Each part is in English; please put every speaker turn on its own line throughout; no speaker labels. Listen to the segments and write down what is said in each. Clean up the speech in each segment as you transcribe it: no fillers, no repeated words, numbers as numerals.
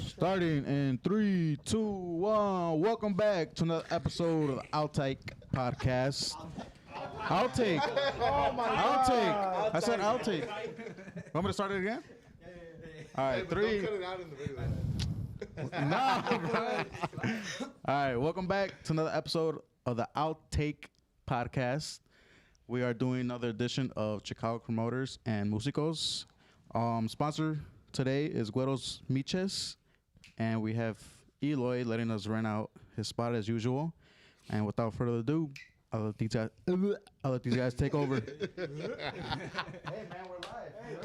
Starting in 3, 2, 1. Welcome back to another episode of the Outtake Podcast. Outtake.
Oh my
God. I said outtake. Want me to start it again? All right, 3.
Don't cut it out in the video.
Nah, bro. All right, welcome back to another episode of the Outtake Podcast. We are doing another edition of Chicago Promoters and Músicos. Sponsor today is Güeros Miches, and we have Eloy letting us rent out his spot as usual. And without further ado, I'll let these guys take over.
Hey man, we're live. Hey,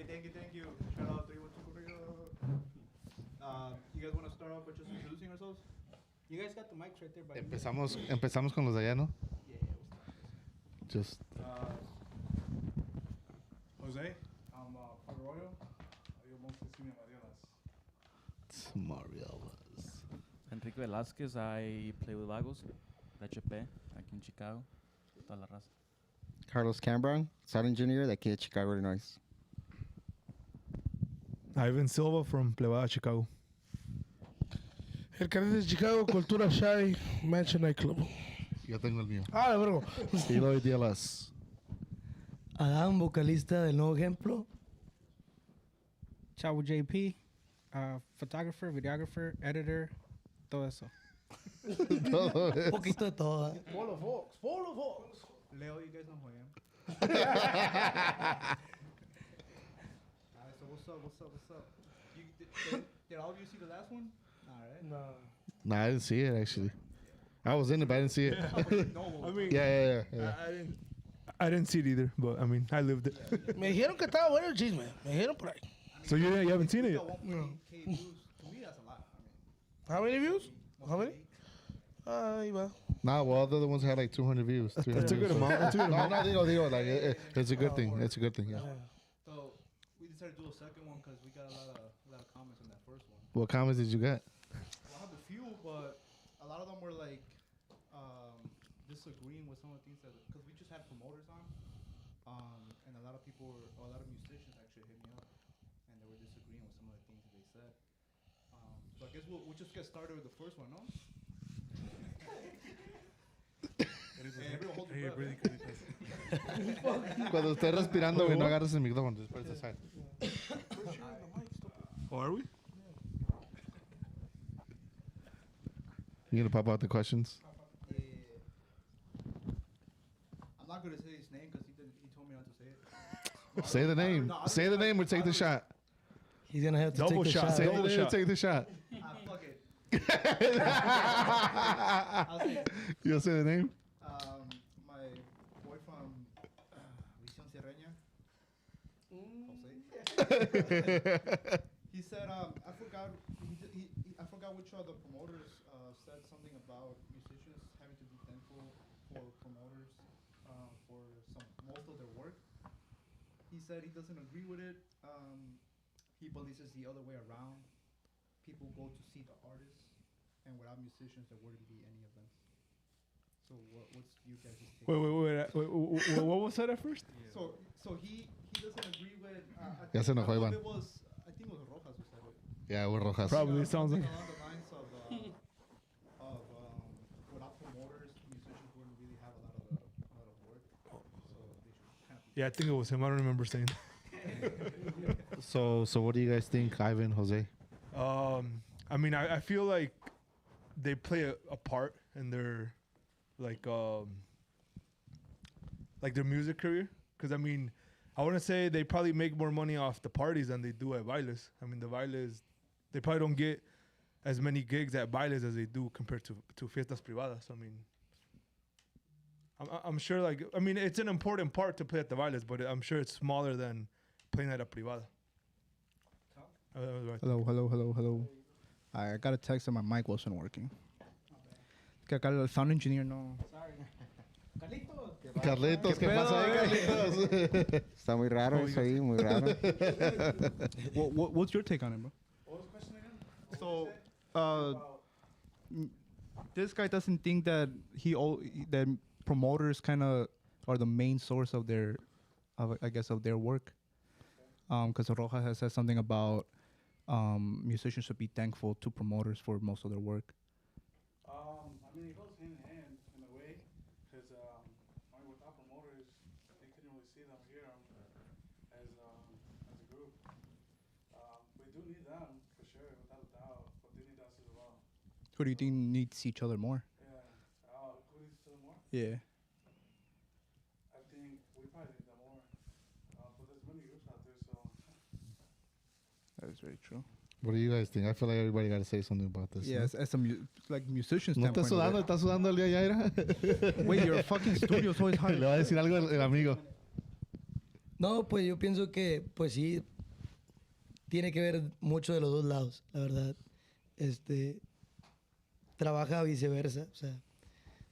thank you. Shout out 312. You guys want to start off by just introducing ourselves? You guys got the mics right there. By
Empezamos con los de allá, ¿no?
Yeah.
Just.
Jose, I'm Arroyo. You mostly see me at
Mariolas.
Enrique Velázquez, I play with Lagos, HP, aquí en Chicago, toda la raza.
Carlos Cambron, sound engineer de aquí de Chicago, Illinois.
Ivan Silva from Plebada, Chicago.
El canal de Chicago, Cultura Shy, Mansion Nightclub.
Yo tengo el mío.
Ah, vergo.
Eloy Díaz.
Adam, vocalista del Nuevo Ejemplo.
Chavo JP, photographer, videographer, editor, todo eso.
Un poquito de todo.
Full of folks.
Leo, you guys know who I am. Alright, so what's up? Did all of you see the last one? All right.
No.
Nah, I didn't see it actually. I was in it, but I didn't see it.
I mean,
Yeah.
I didn't see it either, but I mean, I lived it.
Me dijeron que estaba bueno el chisme. Me dijeron por ahí.
So you haven't seen it yet?
1.8K views. To me, that's a lot.
How many views? How many? Ahí va.
Nah, well, the other ones had like 200 views.
That's a good amount. That's a good amount.
No, digo, like it's a good thing. It's a good thing. Yeah.
So we decided to do a second one because we got a lot of comments on that first one.
What comments did you get?
Well, I have a few, but a lot of them were like disagreeing with some of the things that, because we just had promoters on, and a lot of musicians actually hit me up, and they were disagreeing with some of the things that they said. So I guess we'll just get started with the first one, no? Hey, everyone hold your breath.
Cuando estés respirando, güey, no agarres el micrófono. Just put it aside.
Oh, are we?
You gonna pop out the questions?
I'm not gonna say his name because he told me not to say it.
Say the name. Say the name or take the shot.
He's going to have to
Double
take the
shot.
shot.
Say the name or take the shot.
Fuck it. I'll say it.
You'll say the name?
My boy from Visión Sierreña, Jose. He said, I forgot which of the promoters said something about musicians having to be thankful for promoters for most of their work. He said he doesn't agree with it. He believes it's the other way around. People go to see the artists, and without musicians, there wouldn't be any events. So what's you guys' take?
Wait. What was that at first?
So he doesn't agree with.
Ya se enojó, Iván.
I think it was Rojas who said it.
Yeah, we're Rojas.
Probably sounds like.
Along the lines of without promoters, musicians wouldn't really have a lot of work. So they should kind of.
Yeah, I think it was him. I don't remember saying.
So what do you guys think, Ivan, Jose?
I mean, I feel like they play a part in their like their music career. Because I mean, I want to say they probably make more money off the parties than they do at bailes. I mean, the bailes, they probably don't get as many gigs at bailes as they do compared to fiestas privadas. I mean, I'm sure, like, I mean, it's an important part to play at the bailes, but I'm sure it's smaller than playing at a privada.
Hello. I got a text that my mic wasn't working. Que acá el sound engineer no.
Sorry.
Carlitos, ¿qué pasa ahí, Carlitos?
Está muy raro eso ahí, muy raro.
What's your take on it, bro?
What was the question again?
So, this guy doesn't think that that promoters kind of are the main source of their I guess, of their work. Because Roja has said something about musicians should be thankful to promoters for most of their work.
I mean, it goes hand in hand in a way, because I mean, without promoters, they couldn't really see them or hear them as a group. We do need them for sure, without a doubt, but they need us as well.
Who do you think needs each other more?
Yeah. Who needs to more?
Yeah.
I think we probably need them more. But there's many groups out there, so.
That is very true.
What do you guys think? I feel like everybody got to say something about this.
Yeah, as a like musician
¿No
standpoint.
estás sudando el día ya,
Wait, your fucking studio is always hot.
Le va a decir algo el amigo.
No, pues yo pienso que, pues sí, tiene que ver mucho de los dos lados, la verdad. Trabaja viceversa, o sea,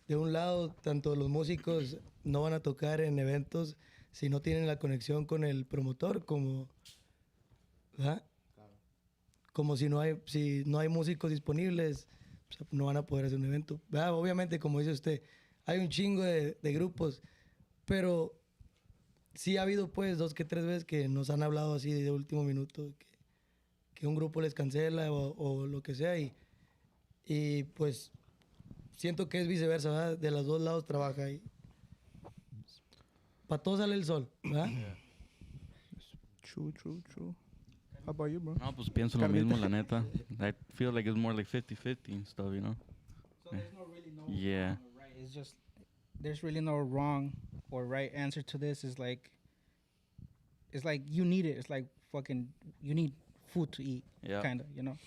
de un lado, tanto los músicos no van a tocar en eventos si no tienen la conexión con el promotor, como, ¿verdad? Como si no hay músicos disponibles, o sea, no van a poder hacer un evento. ¿Verdad? Obviamente, como dice usted, hay un chingo de grupos, pero sí ha habido pues 2 que 3 veces que nos han hablado así de último minuto, que un grupo les cancela o lo que sea, y pues siento que es viceversa, ¿verdad? De los dos lados trabaja y para todos sale el sol, ¿verdad?
True. How about you, bro?
No, pues pienso lo mismo, la neta. I feel like it's more like 50-50 and stuff, you know?
So there's no really no
Yeah.
wrong or right. It's just there's really no wrong or right answer to this. It's like you need it. It's like fucking you need food to eat,
Yeah.
kind of, you know.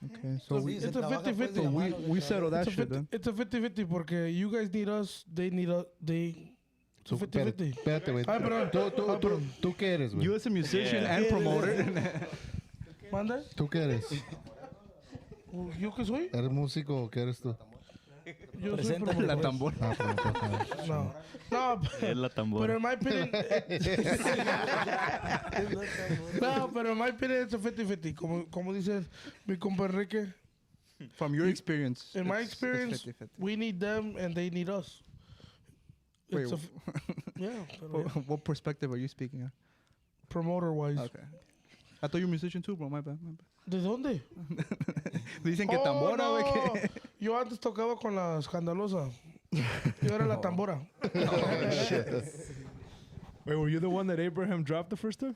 Okay, so
Sí, se
it's a
trabaja, pues,
50-50.
de la mano,
we settle that
It's a
shit then.
It's a 50-50 porque you guys need us, they need us, they. It's a 50-50.
Espérate, güey.
Ah, perdón.
¿Tú qué eres, güey?
You as a musician
Yeah.
and promoter.
¿Manda?
¿Tú qué eres?
¿Yo qué soy?
¿Eres músico o qué eres tú?
Yo soy
Presenta
promotor.
La tambora.
Ah, promotor.
No,
Es la
pero
tambora.
en my opinion, no, pero en my opinion it's a 50-50. Como dice mi compa Enrique,
From your experience.
in my
it's
experience,
50-50.
we need them and they need us.
Wait,
It's a yeah, pero yeah.
what perspective are you speaking of?
Promoter wise.
Okay. I thought you were a musician too, bro. My bad.
¿De dónde?
Dicen que tambora,
no.
güey. que-
Yo antes tocaba con la escandalosa. Yo era la tambora.
Wait, were you the one that Abraham dropped the first time?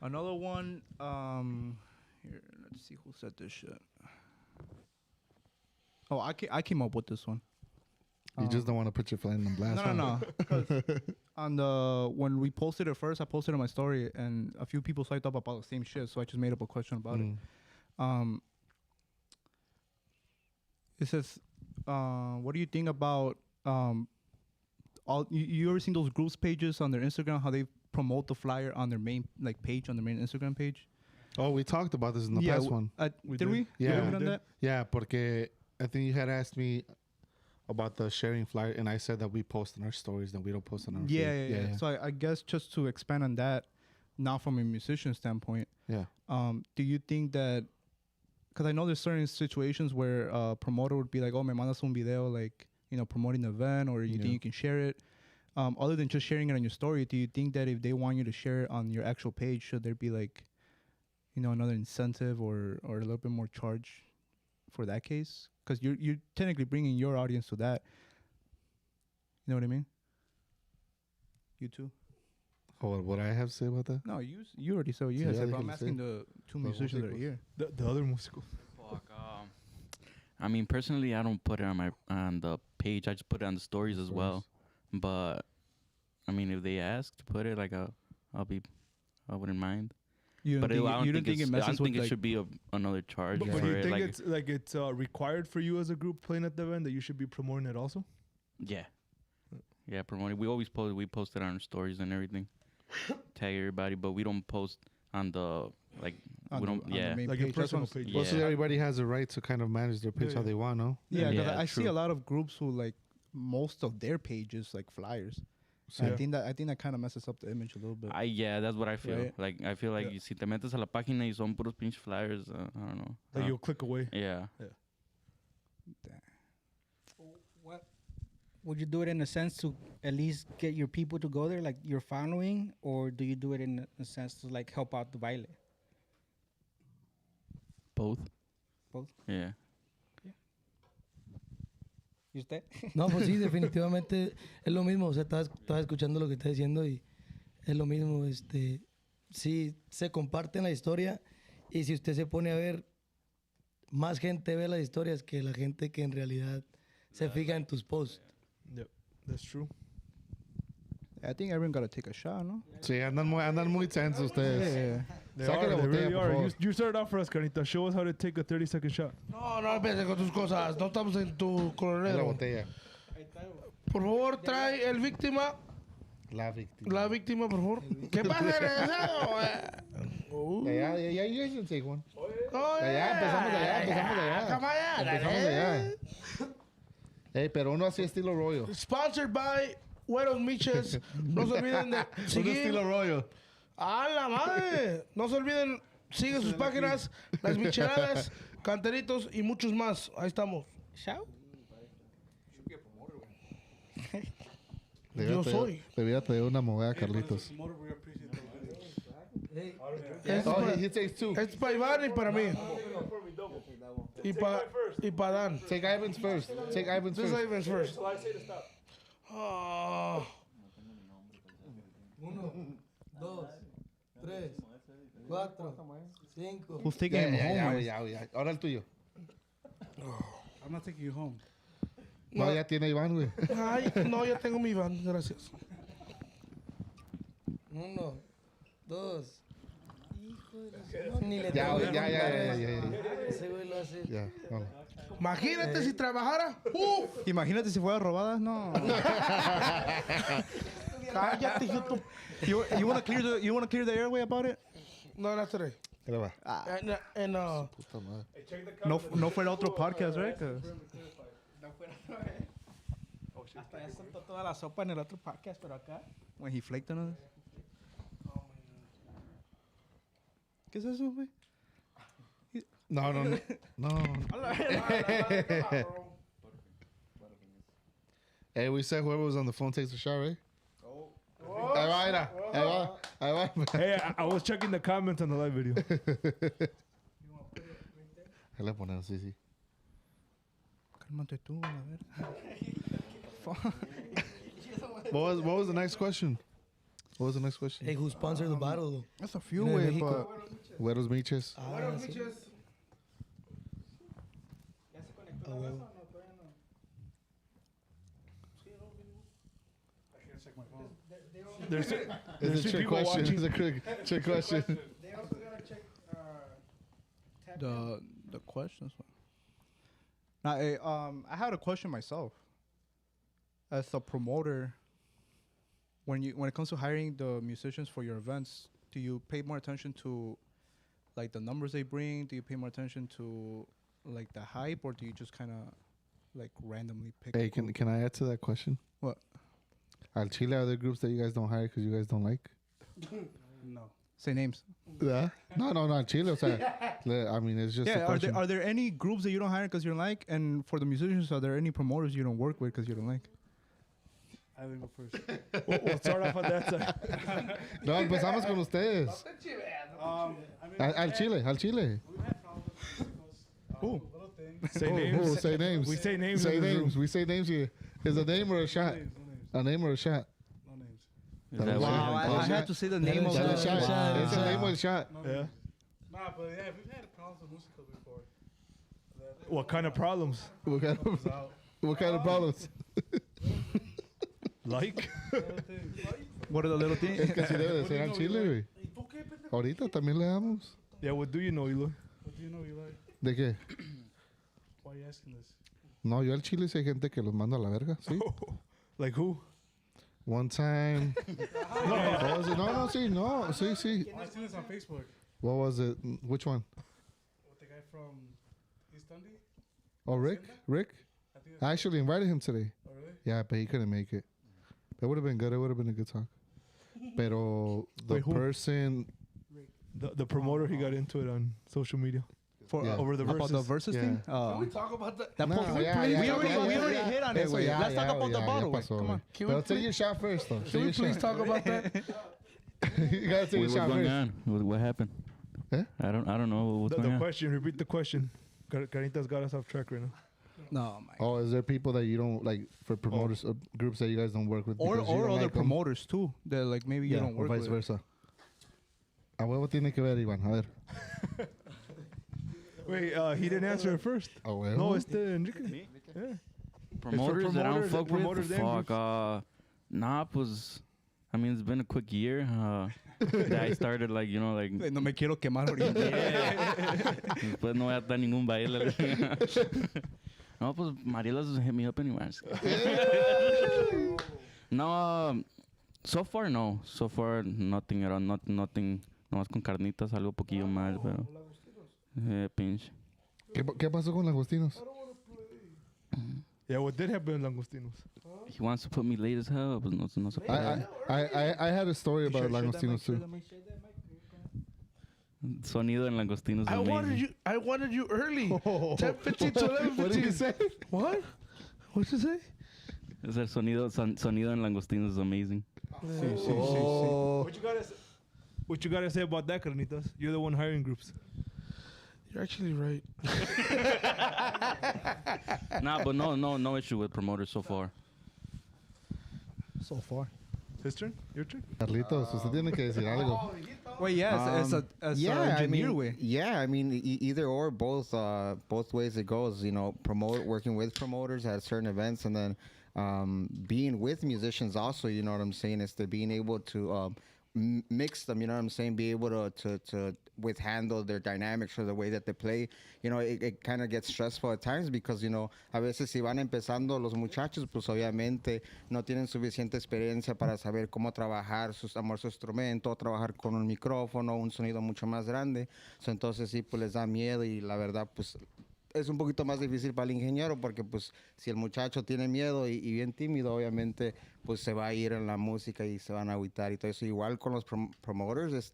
Another one. Here, let's see who said this shit. Oh, I came up with this one.
You just don't want to put your flame on blast.
No. 'Cause on the when we posted it first, I posted it on my story, and a few people swiped up about the same shit. So I just made up a question about it. It says, "What do you think about all? You ever seen those groups pages on their Instagram? How they promote the flyer on their main page on their main Instagram page?
Oh, we talked about this in the past one.
Did we?
Yeah.
Did we
We
done
did.
that?
Yeah, porque I think you had asked me about the sharing flyer, and I said that we post in our stories, and we don't post on our
Yeah. So I guess just to expand on that, now from a musician standpoint,
Yeah.
do you think that? Because I know there's certain situations where a promoter would be like, "Oh, me mandas un video, like promoting the event, or you think
Yeah.
you can share it." Other than just sharing it on your story, do you think that if they want you to share it on your actual page, should there be like, another incentive or a little bit more charge for that case? Because you're technically bringing your audience to that. You know what I mean? You too.
Oh, what I have to say about that?
No, you already said what you
Sí,
had
ya
said, but
dije
I'm
lo
asking
sé.
the two
Los
musicians that are
músicos.
here.
The other musical.
Fuck. I mean, personally, I don't put it on the page. I just put it on the stories as well. But I mean, if they ask to put it, like I wouldn't mind.
You don't
But
think,
I don't
you don't
think
think it
I
messes
don't think
with
it should be another charge
But
for
do you
it.
think
Like,
it's required for you as a group playing at the event that you should be promoting it also?
yeah, promoting. We always post. We post it on our stories and everything. Tag everybody, but we don't post on the like.
on
we
the-
don't.
on the
Yeah.
main
Like your
page. That's what
personal
I'm
page.
Well, so
Yeah.
everybody has the right to kind of manage their page
Yeah,
how
yeah.
they want, no?
Yeah, 'cause
Yeah,
I see
true.
a lot of groups who like most of their pages like flyers.
So
I think that kind of messes up the image a little bit.
That's what I feel.
Right.
Like I feel like
Yeah.
si te metes a la página y son puros pinches flyers, I don't know.
Like you'll click away.
Yeah.
would you do it in a sense to at least get your people to go there, like your following, or do you do it in a sense to like help out the baile?
Both.
Both.
Yeah.
¿Y usted?
No, pues sí, definitivamente es lo mismo. O sea, estaba escuchando lo que está diciendo y es lo mismo. Sí, se comparten la historia y si usted se pone a ver, más gente ve las historias que la gente que en realidad se fija en tus posts.
Yep, that's true.
I think everyone got to take a shot, ¿no?
Sí, andan muy tensos ustedes.
Yeah.
They
Saque
are,
la
they
botella,
really
por
are.
favor.
You started off for us, Carnita. Show us how to take a 30-second shot.
No, no empieces con tus cosas. No estamos en tu
La
colorero.
botella.
Por favor, trae el víctima.
La víctima.
La víctima, por favor. ¿Qué pasa, desgraciado?
Ya, you guys can take one.
No,
Empezamos de allá.
Camarada,
Empezamos de allá. Ey, pero uno así estilo rollo.
Sponsored by Güeros Miches. No se olviden de
Uno
seguir.
estilo rollo.
¡A la madre! No se olviden, sigue sus páginas, Las Micheladas, Canteritos y muchos más. Ahí estamos.
Chao.
Yo soy.
Le hubiera pedido una moveda a Carlitos.
Promoter, we appreciate those videos.
Oh, he takes two.
Esto es para Iván y para mí. Y para Dan.
Take Ivan's first. Take Ivan's
This is
first.
Ivan's first. Ah.
1, 2, 3, 4, 5.
Who's taking him home?
Ya. Ahora el tuyo.
I'm not taking you home.
No, ya tiene Iván, güey.
Ay, no, ya tengo mi Iván, gracias.
1, 2. Hijo de la... Ni le
Ya,
tengo que
ya.
contar. Ese güey lo hace.
Ya, vamos.
Imagínate si trabajara.
Imagínate si fuera robada. No.
Cállate, hijo tu...
You want to clear the airway about it?
No, not today.
Ahí va.
And,
Puta madre.
No fuera otro podcast, right? 'Cause-
Hasta ya soltó toda la sopa en el otro podcast, pero acá.
When he flaked on us. ¿Qué es eso, güey?
No. Hey, we said whoever was on the phone takes a shot, right? Ahí va.
Hey, I was checking the comments on the live video.
Ahí le ponen, sí.
Cálmate tú, a ver.
What was the next question?
Hey, who sponsored the bottle, though?
That's a few,
Yeah,
way,
Mexico.
but
Güeros Miches.
Ah, sí. Ah, huevo.
I can't check my phone.
There's
It's a
three
trick
people
question.
watching.
It's a trick question.
They also gotta check
the questions. Now, hey, I had a question myself. As a promoter, when it comes to hiring the musicians for your events, do you pay more attention to like the numbers they bring? Do you pay more attention to like the hype, or do you just kind of like randomly pick?
Hey,
a group?
can I add to that question?
What?
Al Chile, are there groups that you guys don't hire because you guys don't like?
No.
Say names.
Yeah. No, not Chile. O sea, I mean, it's just a
Yeah,
question.
are there any groups that you don't hire because you don't like? And for the musicians, are there any promoters you don't work with because you don't like?
I will go first.
We'll start off on that side.
No, empezamos con ustedes.
I mean,
Al Chile.
we've had problems with musicals.
Who?
Little things.
Say
Oh,
names.
say names.
We say names.
Say
in this room.
names. We say names here. Is a name or a shot?
No names.
A name or a shot?
No names.
Is that
Wow,
what?
I had to say the name of
Dale
Wow.
the
shot.
Shot.
It's a name or a shot.
No
Yeah.
names. Nah, but yeah, we've had problems with musicals before.
What kind of problems?
What kind
Help us
of,
out.
what kind of problems?
Like?
Little things.
What are the little
Es
things?
que así debe de ser al Chile, güey.
¿Y tú qué, pendejo?
Ahorita también le damos.
Yeah, what do you know, Eloy?
What do you know, Eli?
¿De qué?
Why are you asking this?
No, yo al Chile sí hay gente que los manda a la verga, sí.
Like who?
One time. What was it? No, sí.
I seen this on Facebook
What was it? Which one?
with the guy from East Dundee.
Oh, Rick? Rick?
I think that's
I actually invited him today.
oh, really?
Yeah, but he couldn't make it. That would have been good. It would have been a good talk. Pero the
Wait, who?
person...
The promoter, he got into it on social media.
For
Yeah.
over the
about the
verses.
versus
Yeah.
thing.
Can we talk about that?
That
No,
post-
yeah,
we
yeah,
already
yeah,
we
yeah,
already
yeah.
hit on
Hey,
it. So
güey, ya,
let's talk
ya,
about the
ya,
bottle.
ya
güey.
pasó,
Come
güey.
on.
Can we
Pero take your shot first, though.
Can we please talk about that?
You gotta take a
What's
shot
going
first.
on? What happened?
Huh?
I don't know what's
The
going on.
question. Repeat the question. Carnita's got us off track right now.
No, my.
Oh, is there people that you don't like for promoters groups that you guys don't work with?
Or
because you don't
other
like them?
promoters too. That like maybe you
Yeah,
don't
or
work
vice
with.
versa. A huevo tiene que ver, Iván. A ver.
Wait, he didn't answer it first.
A huevo.
No, it's the Enrique. Yeah.
Promoters that I don't
promoters-
fuck
promoters
with?
and
Fuck. Nop was. I mean, it's been a quick year. That I started like, you know, like.
No me quiero quemar ahorita.
Después no voy a dar ningún baile. No, pues Mariela's just hit me up anyways. No, so far no. So far nothing at all. Nothing. Nomás con carnitas, algo poquillo más, pero. Pinche.
¿Qué pasó con Agostinos?
Yeah, what did happen in Langostinos?
He wants to put me late as hell, but no se puede.
I had a story about Langostinos too.
Sonido en Langostinos.
I wanted you early. 10:15 to 11:15.
What did you say?
What? What'd you say?
Es el sonido en Langostinos is amazing.
Oh.
What you gotta say about that, Carnitas? You're the one hiring groups.
You're actually right.
Nah, but no issue with promoters so far.
So far.
His turn? Your turn?
Carlitos, usted tiene que decir algo.
Well, yeah, as
yeah,
an engineer way.
Yeah, I mean, either or, both ways it goes. You know, working with promoters at certain events, and then being with musicians also. You know what I'm saying? Is to being able to mix them. You know what I'm saying? Be able to handle their dynamics or the way that they play. You know, it kind of gets stressful at times because, you know, a veces si van empezando los muchachos, pues obviamente no tienen suficiente experiencia para saber cómo trabajar su instrumento, trabajar con un micrófono, un sonido mucho más grande. So, entonces sí, pues les da miedo y la verdad, pues es un poquito más difícil para el ingeniero porque pues si el muchacho tiene miedo y bien tímido, obviamente pues se va a ir en la música y se van a agüitar y todo eso. Igual con los promoters,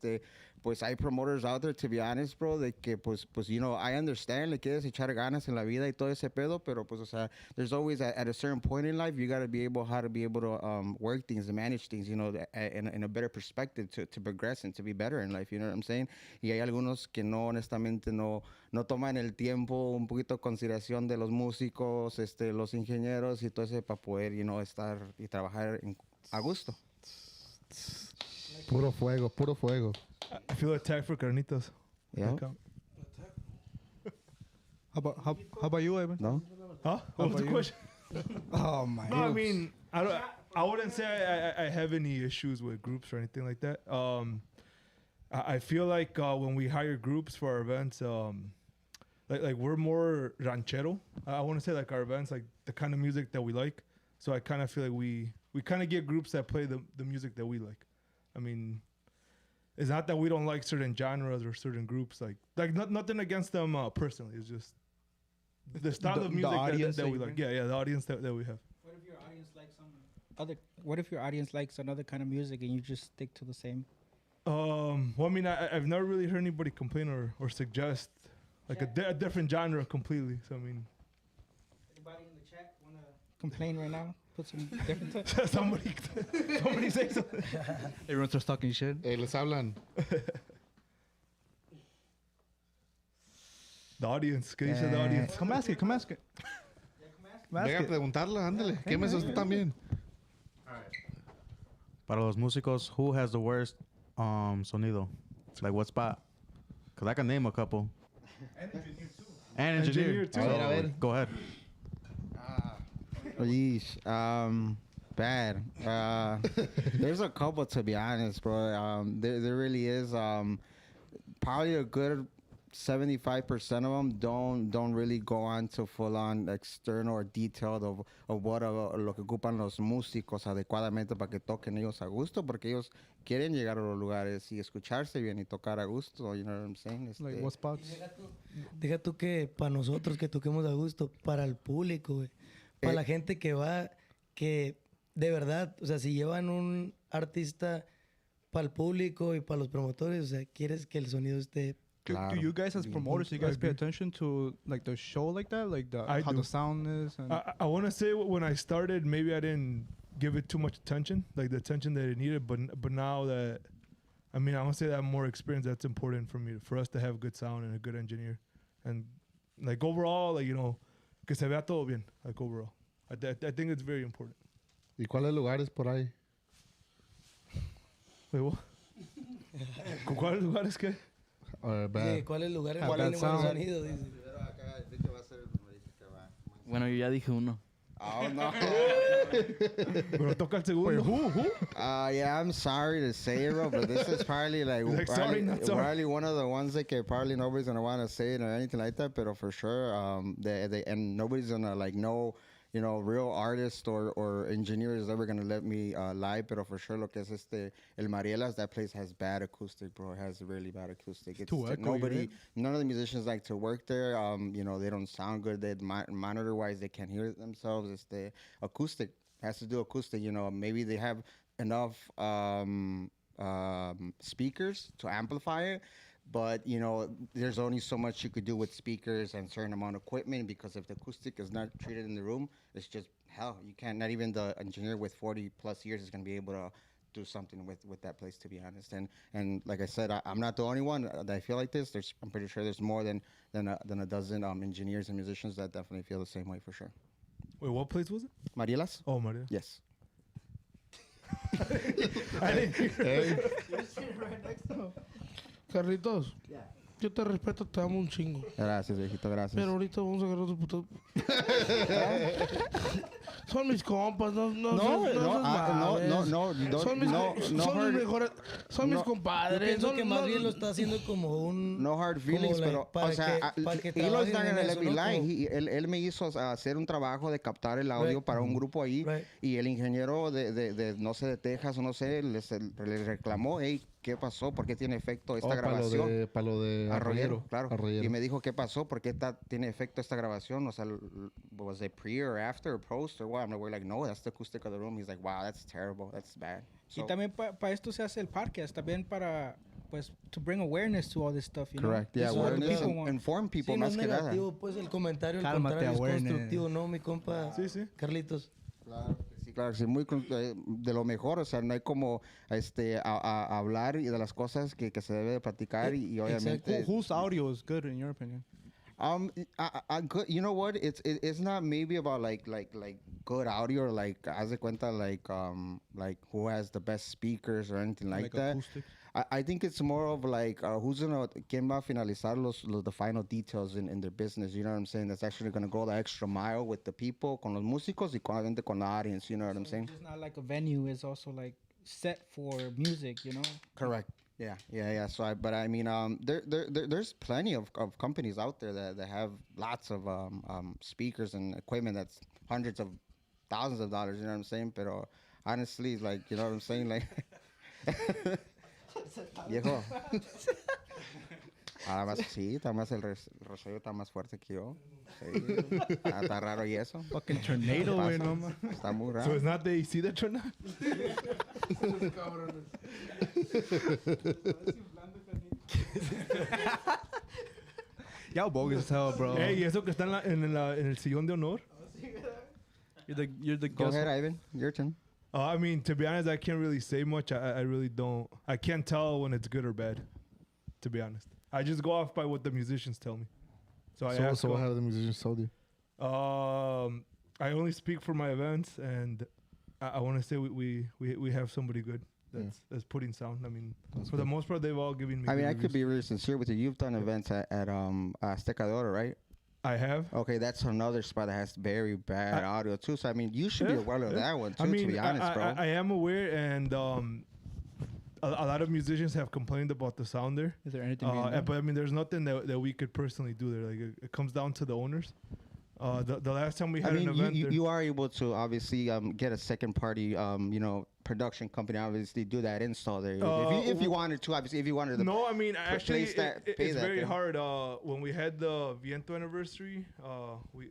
pues hay promoters out there, to be honest, bro, de que pues you know, I understand, le quieres echar ganas en la vida y todo ese pedo, pero pues, o sea, there's always at a certain point in life, you got to be able to work things and manage things, you know, in a better perspective to progress and to be better in life, you know what I'm saying? Y hay algunos que no, honestamente, no toman el tiempo, un poquito de consideración de los músicos, los ingenieros y todo eso para poder, you know, estar y trabajar a gusto.
Puro fuego, puro fuego.
I feel attacked for Carnitas.
Yeah.
How about you, Ivan?
No?
Huh? What was the question?
Oh my.
No, I mean, I wouldn't say I have any issues with groups or anything like that. I feel like when we hire groups for our events, like we're more ranchero. I want to say like our events, like the kind of music that we like. So I kind of feel like we kind of get groups that play the music that we like. I mean, it's not that we don't like certain genres or certain groups. Like nothing against them personally. It's just the style of music that we like. Yeah, the audience that we have.
What if your audience likes What if your audience likes another kind of music and you just stick to the same?
Well, I mean, I've never really heard anybody complain or suggest like a different genre completely. So I mean,
Anybody in the chat wanna complain right now? Put some different.
somebody say something.
Everyone starts talking shit.
Les hablan.
The audience. ¿Qué dice the audience?
Come ask it. Come ask it.
Venga a preguntarla, ándale. Quémese usted también.
Para los músicos, who has the worst sonido? Like what spot? Because I can name a couple. And engineer too.
A ver, a ver.
Go ahead.
Yeesh. Bad. There's a couple, to be honest, bro. There really is. Probably a good 75% of them don't really go on to full on external or detailed of what lo que ocupan los músicos adecuadamente para que toquen ellos a gusto, porque ellos quieren llegar a los lugares y escucharse bien y tocar a gusto. You know what I'm saying?
Like what spots?
Deja tú que para nosotros que toquemos a gusto, para el público, güey. Para la gente que va, que de verdad, o sea, si llevan un artista para el público y para los promotores, o sea, quieres que el sonido esté
Claro.
Do you guys as promoters, do you guys pay
agree.
attention to like the show like that, like
I
how
do.
the sound is? And
I want to say when I started, maybe I didn't give it too much attention, like the attention that it needed. But now that, I mean, I want to say that I'm more experienced. That's important for us to have good sound and a good engineer, and like overall, like que se vea todo bien. Like overall, I think it's very important.
¿Y cuáles lugares por ahí?
Wait, what? ¿Cuáles lugares qué?
Sí, ¿cuáles lugares
Bad
tienen buen
sound.
sonido? Dice.
Bueno, yo ya dije uno.
Oh, no.
Pero toca el segundo.
Yeah, I'm sorry to say it, bro, but this is probably like,
Like, sorry, not sorry.
probably one of the ones that probably nobody's gonna want to say it or anything like that. But for sure, and nobody's gonna like know, real artist or engineer is ever gonna let me lie. But for sure, lo que es El Marielas, that place has bad acoustic, bro. It has really bad acoustic. It's
too echoey,
nobody,
right?
none of the musicians like to work there. They don't sound good. They monitor wise, they can't hear themselves. It's the acoustic. Has to do acoustic. Maybe they have enough speakers to amplify it, but there's only so much you could do with speakers and certain amount of equipment, because if the acoustic is not treated in the room, it's just hell. You can't. Not even the engineer with 40 plus years is going to be able to do something with that place, to be honest. And like I said, I'm not the only one that I feel like this. I'm pretty sure there's more than a dozen engineers and musicians that definitely feel the same way, for sure.
Wait, what place was it?
Marielas?
Oh, Maria.
Yes.
I didn't hear.
Carlitos, yo te respeto, te amo un chingo.
Gracias, viejito, gracias.
Pero ahorita vamos a agarrar otro puto. Son mis compas, no Son mis mejores, son mis
Yo
compadres.
pienso que más bien lo está haciendo como un...
No hard feelings,
como
pero,
para
o sea,
que
Elo's not
trabajen
gonna
en
let
eso,
me
¿no?
lie.
Como-
Él me hizo hacer un trabajo de captar el audio
Right.
para un grupo ahí,
Right.
y el ingeniero de no sé, de Texas o no sé, le reclamó, hey, ¿qué pasó? ¿Por qué tiene efecto esta grabación?
Para lo de
Arroyero, claro.
Arroyero.
Y me dijo, ¿qué pasó? ¿Por qué tiene efecto esta grabación? O sea, was it pre or after or post or what? And we're like, no, that's the acoustic of the room. He's like, wow, that's terrible. That's bad.
Y
So,
también para esto se hace el podcast, también para, pues, to bring awareness to all this stuff, you
correct.
know?
Yeah,
This is what
awareness
people
and
want.
inform people
Sí, no
más
es
que nada.
negativo, pues el comentario, al
Cálmate,
contrario, es
awareness.
constructivo, ¿no, mi compa?
Sí, sí.
Carlitos.
Claro, sí, muy de lo mejor, o sea, no hay como hablar y de las cosas que se debe de platicar y obviamente
Whose audio is good in your opinion?
good, you know what, it's not maybe about like good audio or like haz de cuenta like who has the best speakers or anything like that.
acoustics?
I think it's more of like quién va a finalizar the final details in their business, you know what I'm saying? That's actually going to go the extra mile with the people, con los músicos y con la audience, you know what I'm saying?
It's not like a venue, it's also like set for music, you know?
Correct. Yeah. So, but I mean, there's plenty of companies out there that have lots of speakers and equipment that's hundreds of thousands of dollars, you know what I'm saying? Pero honestly, like, you know what I'm saying? Like, viejo. Ahora más, sí, está más el Rosario está más fuerte que yo. Sí, está raro y eso.
Fucking tornado, güey, no ma.
Está muy
So
raro.
it's not the AC that you're not.
Y'all bogus as hell, bro.
Hey, y eso que está en el sillón de honor.
You're the
Go
guest.
ahead, Ivan. Your turn.
I mean, to be honest, I can't really say much. I really don't. I can't tell when it's good or bad. To be honest, I just go off by what the musicians tell me. So I ask.
So what have the musicians told you?
I only speak for my events, and I want to say we have somebody good that's putting sound. I mean, for the most part, they've all given me.
I mean,
good
I could
reviews.
be really sincere with you. You've done events at Azteca de Oro, right?
I have.
Okay, that's another spot that has very bad audio too. So I mean, you should be aware of that one too.
I mean,
to be honest, bro.
I am aware, and a lot of musicians have complained about the sound there.
Is there anything being done?
But I mean, there's nothing that we could personally do there. Like it comes down to the owners. The last time we
I
had
mean,
an event, there,
you are able to obviously get a second party, production company. Obviously, do that install there if you wanted to. Obviously, if you wanted to.
no, I mean actually,
place that- pay
it's
that
very
there.
hard. When we had the Viento anniversary,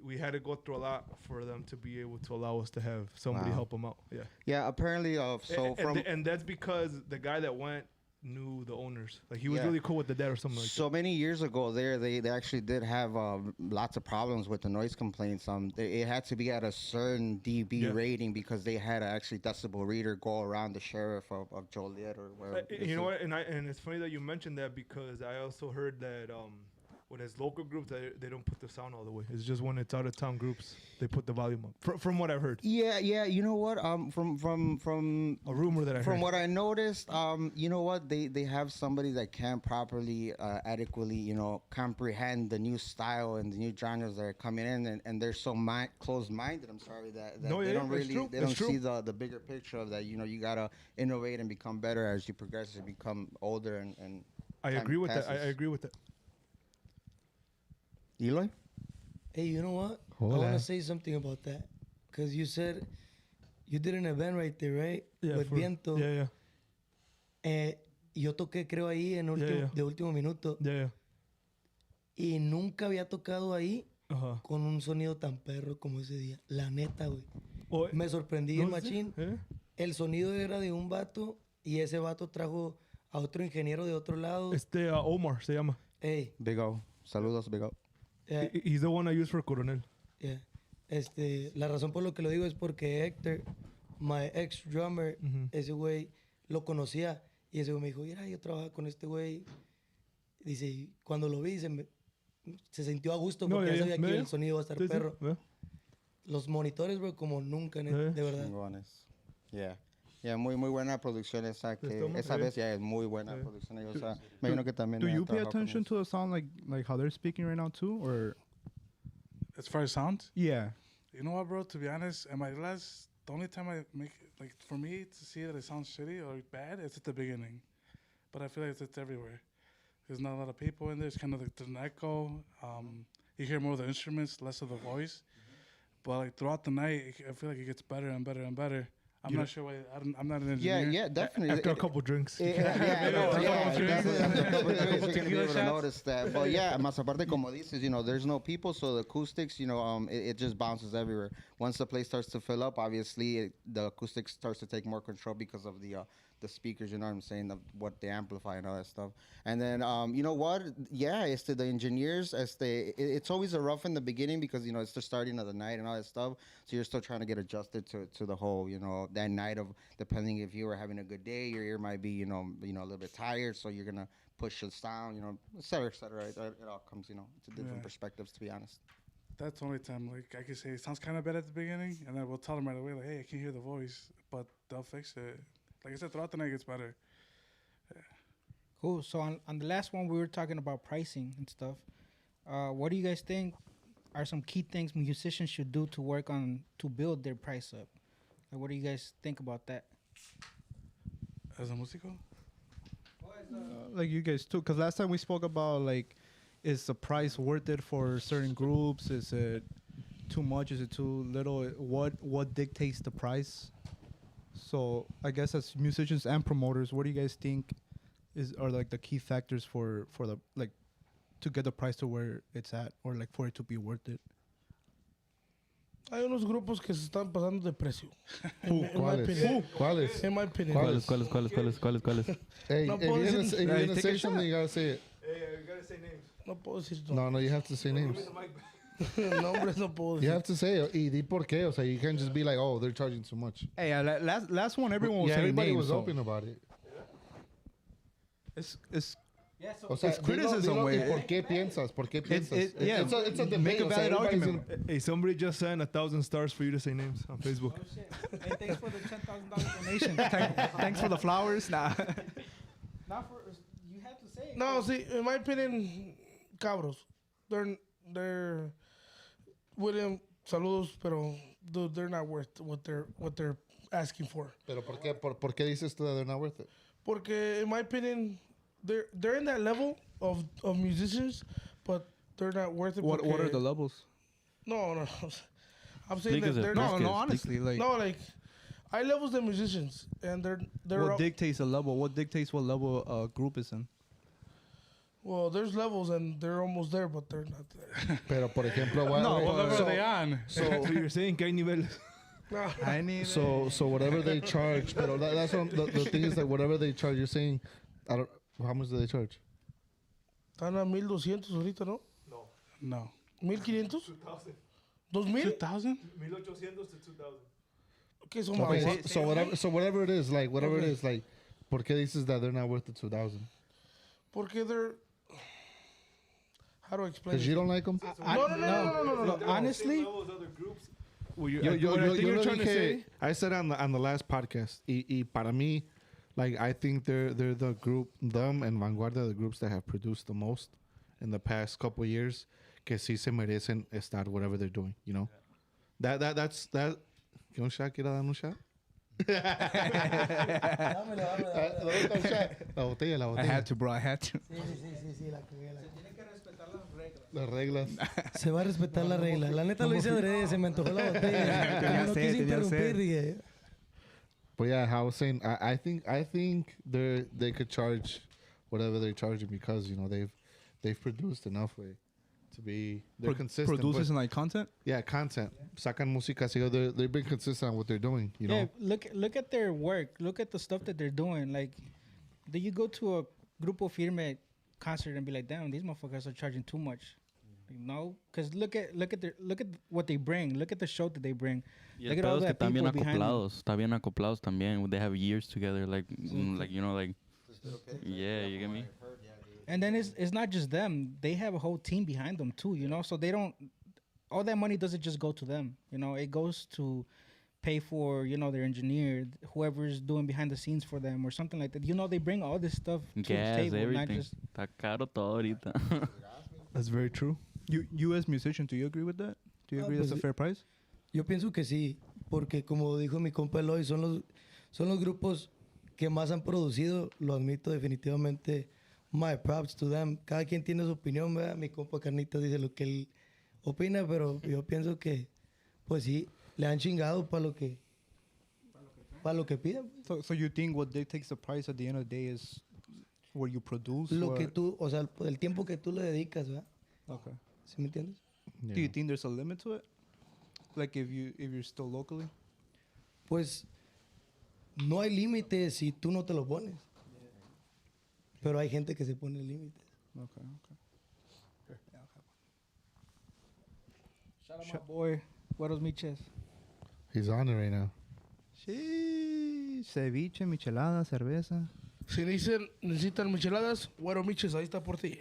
we had to go through a lot for them to be able to allow us to have somebody
Wow.
help them out. Yeah.
Yeah, apparently. So
and,
from
and that's because the guy that went knew the owners. Like he was
Yeah.
really cool with the dad or something like
So many years ago, they actually did have lots of problems with the noise complaints. It had to be at a certain dB
Yeah.
rating because they had to actually decibel reader go around the sheriff of Joliet or wherever.
that. You know what? And it's funny that you mentioned that because I also heard that when it's local groups, they don't put the sound all the way. It's just when it's out of town groups, they put the volume up. From what I've heard.
Yeah. You know what? From
A rumor that I heard.
From what I noticed, you know what? They have somebody that can't properly, adequately, comprehend the new style and the new genres that are coming in, and they're so closed-minded. I'm sorry that
No,
they
yeah,
don't
that's
really
true.
they
That's
don't
true.
see the bigger picture of that. You gotta innovate and become better as you progress and become older and.
I
time
agree with that. I
passes.
agree with that.
Eloy?
Hey, you know what? I
Hola.
want to say something about that. Because you said you did an event right there, right?
Yeah,
With Viento.
Yeah.
Yo toqué, creo, ahí en
Yeah.
de último minuto.
Yeah.
Y nunca había tocado ahí
Uh-huh.
con un sonido tan perro como ese día. La neta, güey.
Oh,
Me sorprendí el machín.
¿Eh?
El sonido era de un vato y ese vato trajo a otro ingeniero de otro lado.
Omar se llama.
Ey,
Big O. Saludos, Big O.
He's the one I use for Coronel.
yeah. La razón por lo que lo digo es porque Héctor, my ex drummer,
Ujú.
ese güey lo conocía y ese güey me dijo, mira, yo trabajaba con este güey. Dice, y cuando lo vi se sintió a gusto porque ya sabía que el sonido va a estar
Sí, sí,
perro.
yeah.
Los monitores, bro, como nunca, de verdad.
Chingones. Yeah, muy buena producción esa que
Estamos,
esa
eh.
vez ya es muy buena producción. O sea, me imagino que también.
Do
ha
you pay
trabajado con
attention
ellos.
to the sound like how they're speaking right now too, or
As far as sound,
yeah?
you know what, bro? To be honest, at my last, the only time I make like for me to see that it sounds shitty or bad, it's at the beginning. But I feel like it's everywhere. There's not a lot of people in there. It's kind of like an echo. You hear more of the instruments, less of the voice. But like throughout the night, I feel like it gets better and better and better. I'm
You
not sure why. I'm not an engineer.
Yeah, definitely.
After a couple drinks.
Yeah, I know,
After a
yeah,
couple drinks.
after a couple drinks, you're gonna be
Tequila
able to
shots.
notice that. But yeah, más aparte como dices, there's no people, so the acoustics, it just bounces everywhere. Once the place starts to fill up, obviously the acoustics starts to take more control because of the speakers, you know what I'm saying, of what they amplify and all that stuff. And then, you know what? Yeah, the engineers, it's always a rough in the beginning because, it's the starting of the night and all that stuff. So you're still trying to get adjusted to the whole, that night of, depending if you were having a good day, your ear might be, a little bit tired. So you're going to push the sound, et cetera, et cetera. It all comes, to different
Yeah.
perspectives, to be honest.
That's the only time, like, I can say it sounds kind of bad at the beginning, and I will tell them right away, like, hey, I can't hear the voice, but they'll fix it. Like I said, throughout the night it gets better.
Cool. So on the last one, we were talking about pricing and stuff. What do you guys think are some key things musicians should do to build their price up? Like, what do you guys think about that?
As a músico?
Like you guys too, because last time we spoke about like, is the price worth it for certain groups? Is it too much? Is it too little? What dictates the price? So I guess as musicians and promoters, what do you guys think are like the key factors for the like to get the price to where it's at, or like for it to be worth it?
Hay unos grupos que se están pasando de precio.
¿Cuáles?
In my opinion.
¿Cuáles?
Hey,
No
if
puedo
you're gonna
decir-
say, if
Hey,
you're gonna
take
say
a
something, you gotta say it.
Hey, you gotta say names.
No puedo decir
No, you have to say names.
nombres, no puedo
You
decir.
have to say it. Y di por qué. O sea, you can't just be like, oh, they're charging too much.
Hey, last one, everyone was
Yeah,
saying
everybody
names,
was
so
open about it.
It's
O sea,
It's criticism,
dilo,
güey.
¿y ¿Por qué piensas? ¿Por qué piensas?
yeah,
It's a debate.
make a
o sea,
valid
everybody's
argument.
gonna-
Hey, somebody just sent 1,000 stars for you to say names on Facebook.
Oh shit! Hey, thanks for the $10,000 donation.
Thanks for the flowers. Nah.
Not for you have to say. it.
No, see, in my opinion, cabros. They're William, saludos, pero dude, they're not worth what they're asking for.
Pero ¿por qué dices tú that they're not worth it?
Porque in my opinion, they're in that level of musicians, but they're not worth it.
What are
porque-
the levels?
No. I'm saying
Explíquese,
that they're
No,
not.
no, honestly, like
No, like I levels the musicians, and they're
what
up-
dictates a level? What dictates what level a group is in?
well, there's levels, and they're almost there, but they're not there.
Pero, por ejemplo, why-
No,
wait,
What level
so-
are they on?
So you're saying que hay niveles.
No.
I need
So whatever they charge, but that's what the thing is that whatever they charge, you're saying I don't. How much do they charge?
Están a 1,200 ahorita, ¿no?
No.
1,500.
2,000.
2,000.
2,000?
1,800 to 2,000.
¿Qué son
Okay,
más?
so whatever it is, like whatever
Okay.
it is, like, ¿por qué dices that they're not worth the 2,000?
Porque they're. How do I explain?
Because you
this?
don't like them.
No.
Honestly,
Well,
Yo lo dije, I said on the last podcast, y para mí, like, I think they're the group, them and Vanguardia, the groups that have produced the most in the past couple of years, que sí se merecen estar whatever they're doing, you know? That's that. ¿Qué un shot? ¿Quiero dar un shot? La botella.
I had to, bro. I had to.
Sí, la cagué.
Las reglas.
Se va a respetar la regla. La neta lo hice adrede, se me antojó la botella.
Tenía
No
sed,
quise
tenía
interrumpir,
sed.
dije.
But yeah, how I was saying, I think they could charge whatever they're charging because they've produced enough to be they're consistent.
Produces
but-
like content.
yeah, content. Sacan música, so they've been consistent on what they're doing. You know.
yeah, look at their work. Look at the stuff that they're doing. Like, do you go to a Grupo Firme concert and be like, damn, these motherfuckers are charging too much? No, because look at what they bring. Look at the show that they bring.
Y
Look
el
at all
pedo es que
that
están bien
people behind them.
acoplados. Está bien acoplados también. They have years together. Like, like, you know, like. Yeah, you get me?
And then it's not just them. They have a whole team behind them too, you know. So they don't. All that money doesn't just go to them, you know. It goes to pay for, you know, their engineer, whoever's doing behind the scenes for them, or something like that. You know, they bring all this stuff to
Gas,
the table, not
everything.
just.
Está caro todo ahorita.
That's very true.
You as musician, do you agree with that? Do you agree that's a
pues,
fair price?
Yo pienso que sí, porque como dijo mi compa Eloy, son los grupos que más han producido, lo admito definitivamente. My props to them. Cada quien tiene su opinión, ¿verdad? Mi compa Carnitas dice lo que él opina, pero yo pienso que, pues sí, le han chingado para lo que piden.
So you think what dictates the price at the end of the day is where you produce?
Lo
or-
que tú, o sea, el tiempo que tú le dedicas, ¿verdad?
Okay.
¿Sí me entiendes?
Do you think there's a limit to it? Like if you're still locally?
Pues no hay límites si tú no te lo pones. Pero hay gente que se pone límites.
Okay.
Shout out my boy, Buenos Miches.
He's on it right now.
Sí, ceviche, michelada, cerveza.
Si necesitan micheladas, Güero Miches, ahí está por ti.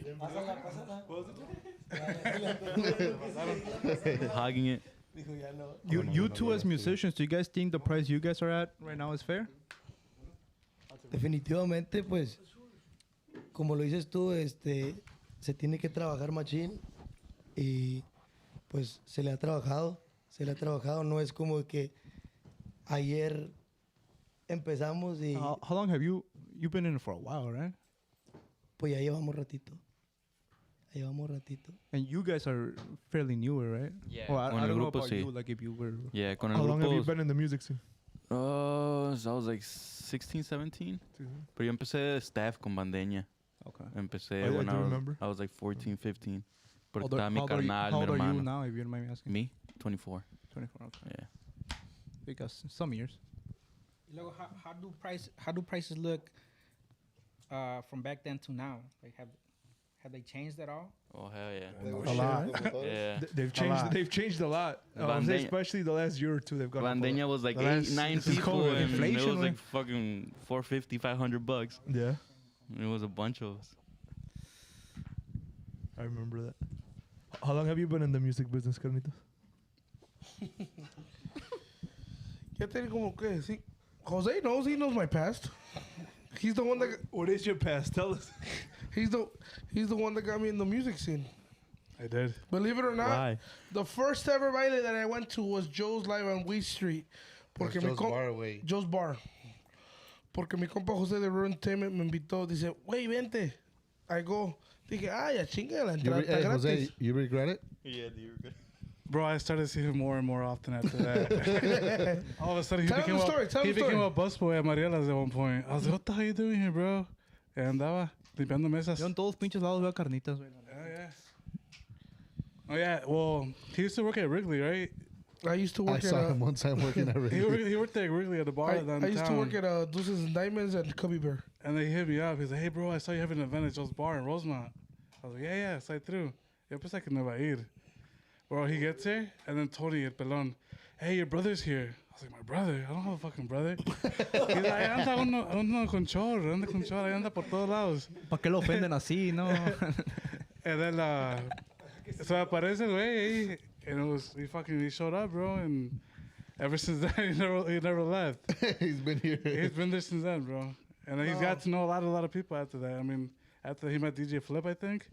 Hogging it.
You two as musicians, do you guys think the price you guys are at right now is fair?
Definitivamente, pues, como lo dices tú, se tiene que trabajar machín y pues se le ha trabajado, no es como que ayer empezamos y
How long have you've been in it for a while, right?
pues ya llevamos ratito.
And you guys are fairly newer, right?
Yeah.
Or I
Con el
don't know
grupo,
about
sí.
you, like if you were.
Yeah, con el
How long have you
grupo.
been in the music scene?
So I was like 16, 17. Pero yo empecé de staff con Bandeña.
Okay.
Empecé
Oh, yeah,
when
I do remember.
I was like 14, 15. Porque
How
estaba mi
old are you-
carnal,
how
mi
old are you
hermano.
now, if you don't mind me asking?
Me, 24.
24. Okay.
Yeah.
Because some years.
Luego, how do prices look from back then to now? Like, have they changed at all?
Oh, hell yeah.
A lot.
Yeah.
They've changed. They've changed a lot. I would say
Bandeña-
especially the last year or two. They've gone up a lot.
Bandeña was like
The last-
9
since
people,
COVID,
and it
inflation,
was
man.
like fucking $450, $500.
Yeah,
It was a bunch of us.
I remember that. How long have you been in the music business, Carnitas?
Ya tiene como que, sí. Jose knows my past. He's the one that
What is your past? Tell us.
he's the one that got me in the music scene.
I did.
Believe it or not,
Why?
the first ever baile that I went to was Joe's Live on Wheat Street. Porque mi
Joe's Bar away.
Joe's Bar. Porque mi compa José de Ruin Entertainment me invitó. Dice, wey, vente. I go. Dije, ya chinga, la entrada está gratis.
Jose, you regret it?
Yeah, you're good.
Bro, I started seeing him more and more often after that. All of a sudden, he
Tell him
became
the story, tell him
he
the story.
became a busboy at Mariela's at one point. I was like, what the hell are you doing here, bro? Y andaba limpiando mesas.
Yo en todos pinches lados veo carnitas, güey.
Oh, yeah. Well, he used to work at Wrigley, right?
I used to
I
work
saw
at
him one time working at
He
Wrigley.
worked there at Wrigley at the bar
I
downtown.
used to work at Deuces and Diamonds and Cubby Bear.
And they hit me up. He's like, hey, bro, I saw you have an event at Joe's Bar in Rosemont. I was like, yeah, slide through. Yo pensé que no iba a ir. Bro, he gets there, and then Tony, el pelón, hey, your brother's here. I was like, my brother? I don't have a fucking brother. He's like, anda uno con chor, anda por todos lados.
¿Para qué lo ofenden así, no?
And then, so aparece el güey, and he showed up, bro, and ever since then, he never left.
He's been here.
He's been there since then, bro. And then he's got to know a lot of people after that. I mean, after he met DJ Flip, I think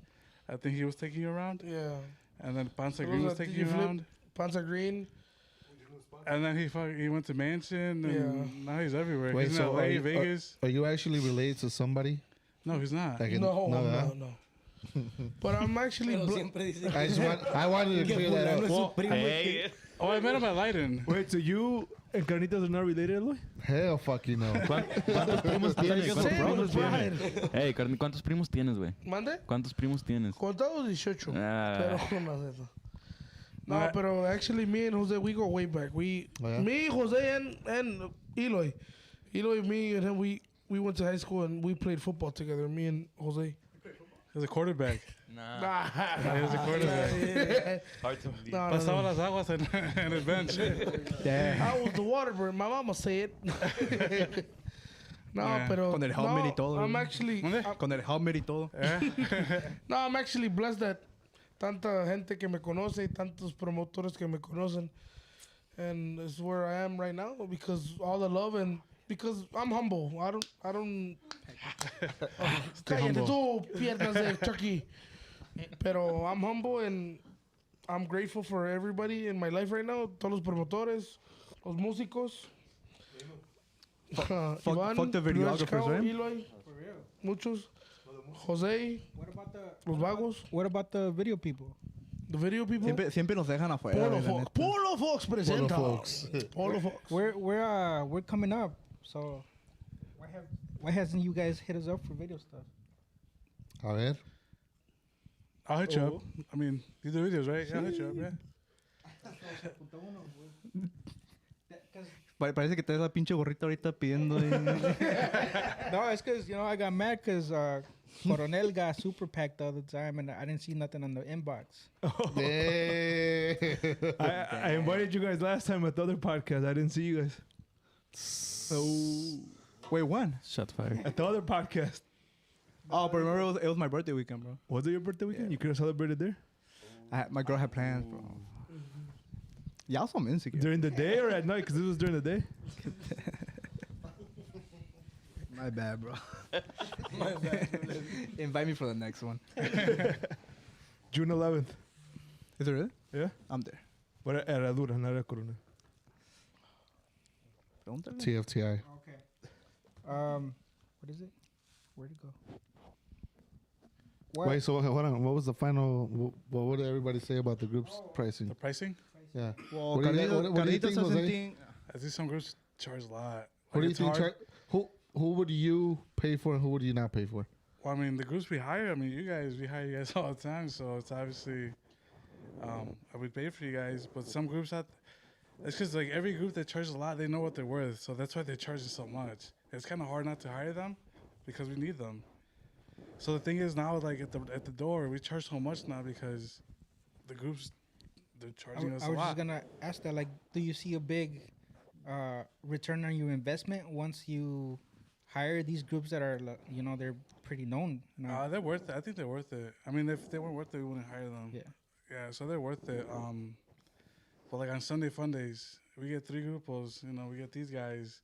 he was taking you around.
Yeah.
And then Panza Green was taking you around.
Panza Green.
And then he went to Mansion, and now he's everywhere.
Wait,
he's
so
in LA, Vegas.
Are you actually related to somebody?
No, he's not.
Like
No. But I'm actually.
I wanted to clear that up.
Well, hey.
Oh, I met him at Leiden.
Wait, so you and Carnitas are not related, Eloy?
Hell fucking no.
¿Cuántos primos tienes? ¿Cuántos primos
Pride.
tienes? Hey, ¿cuántos primos tienes, güey?
¿Mande?
¿Cuántos primos tienes?
Contados 18.
Ah.
Pero no es eso. No, pero actually me and Jose, we go way back. Me, Jose, and Eloy. Eloy, me, and him, we went to high school and we played football together, me and Jose.
He was a quarterback.
Nah.
He was a quarterback.
Hard to believe.
Pasaba las aguas en el bench.
I was the water bird. My mama said. No,
Yeah.
pero
Con el helmet y todo.
I'm actually
Con el helmet y todo.
no, I'm actually blessed that tanta gente que me conoce y tantos promotores que me conocen, and it's where I am right now because all the love and because I'm humble. I don't. Cállate tú, piernas de turkey. Pero I'm humble and I'm grateful for everybody in my life right now. Todos los promotores, los músicos. Iván,
fuck the videographers, right?
Eloy, muchos. Jose,
What about the
los vagos,
What about the video people?
the video people.
Siempre nos dejan afuera.
Polo
la
Fox.
neta.
Polo Fox presenta.
Fox.
Polo Fox.
We're coming up, so why hasn't you guys hit us up for video stuff?
A ver.
I'll hit you up. I mean, you do videos, right? Yeah, I'll hit you up, yeah.
Parece que traes la pinche gorrita ahorita pidiendo.
No, it's because I got mad because Coronel got super packed all the time, and I didn't see nothing on the inbox.
I invited you guys last time at the other podcast. I didn't see you guys. So
Wait, when?
Shots fired.
at the other podcast.
Oh, but remember it was my birthday weekend, bro.
Was it your birthday weekend? You could have celebrated there
My girl had plans, bro. Y'all some insecure.
during the day or at night? Because it was during the day.
My bad, bro. My bad. Invite me for the next one.
June 11th.
Is it really?
Yeah.
I'm there.
But at Herradura, not at Corona.
Pregúntale.
TFTI.
Okay. What is it? Where'd it go? What?
Wait, so hold on. What was the final? What did everybody say about the group's pricing?
The pricing?
Yeah.
Well,
What do you- what do you
Carnitas
think,
doesn't
Jose?
think.
I think some groups charge a lot.
Who do you
it's
think?
hard.
Who would you pay for and who would you not pay for?
Well, I mean, the groups we hire, we hire you guys all the time, so it's obviously, I would pay for you guys, but some groups it's because like every group that charges a lot, they know what they're worth, so that's why they're charging so much. It's kind of hard not to hire them because we need them. So the thing is now, like at the door, we charge so much now because the groups, they're charging us
I
a
was
lot.
just gonna ask that. Like, do you see a big return on your investment once you hire these groups that are, they're pretty known now?
They're worth it. I think they're worth it. I mean, if they weren't worth it, we wouldn't hire them.
Yeah.
Yeah, so they're worth it. But like on Sunday fun days, we get 3 grupos. We get these guys,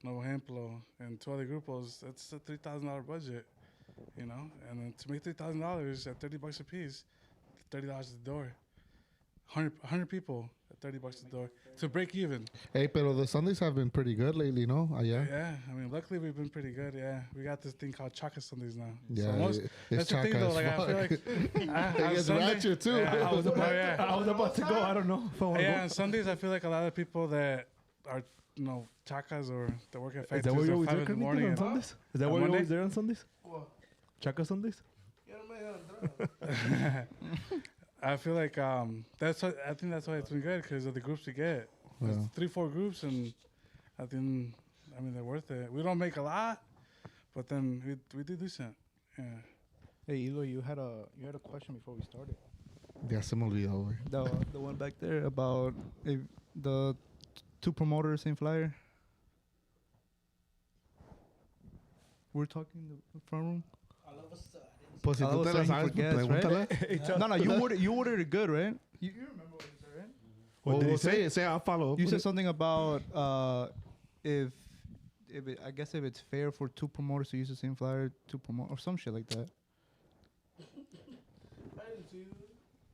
no ejemplo, and 2 other grupos. That's a $3,000 budget, And then to make $3,000 at $30 a piece, $30 at the door. 100 people at $30 at the door to break even.
Hey, pero the Sundays have been pretty good lately, no? Allá.
Yeah, I mean, luckily we've been pretty good. Yeah, we got this thing called Chaka Sundays now.
Yeah,
so most,
it's
that's the thing
Chaka
though.
as
Like I feel
fuck.
like
It gets ratchet too.
Yeah,
I was about to go. I don't know if I want to
on Sundays I feel like a lot of people that are chakas or that work at
go. Is
factories
that why you're
at
always
5
there,
in the
Carnitas,
morning.
on
and-
Sundays? Is that
On
why you're
Monday?
always there on Sundays? Chaka Sundays?
I feel like I think that's why it's been good because of the groups we get. It's
Yeah.
3-4 groups, and I mean they're worth it. We don't make a lot, But then we did decent. Yeah.
Hey, Elo, you had a question before we started.
Ya se me olvidó, güey.
The one back there about if the two promoters, same flyer. We're talking in the front room.
Pues si
All
tú
of
te
a
la
sudden
sabes,
he
pues
forgets,
pregúntale.
No, you ordered it good, right? You remember what you said, right?
What did he
Well,
say? Say I'll follow up.
You
with
said
it.
something about if I guess if it's fair for two promoters to use the same flyer to promote or some shit like that.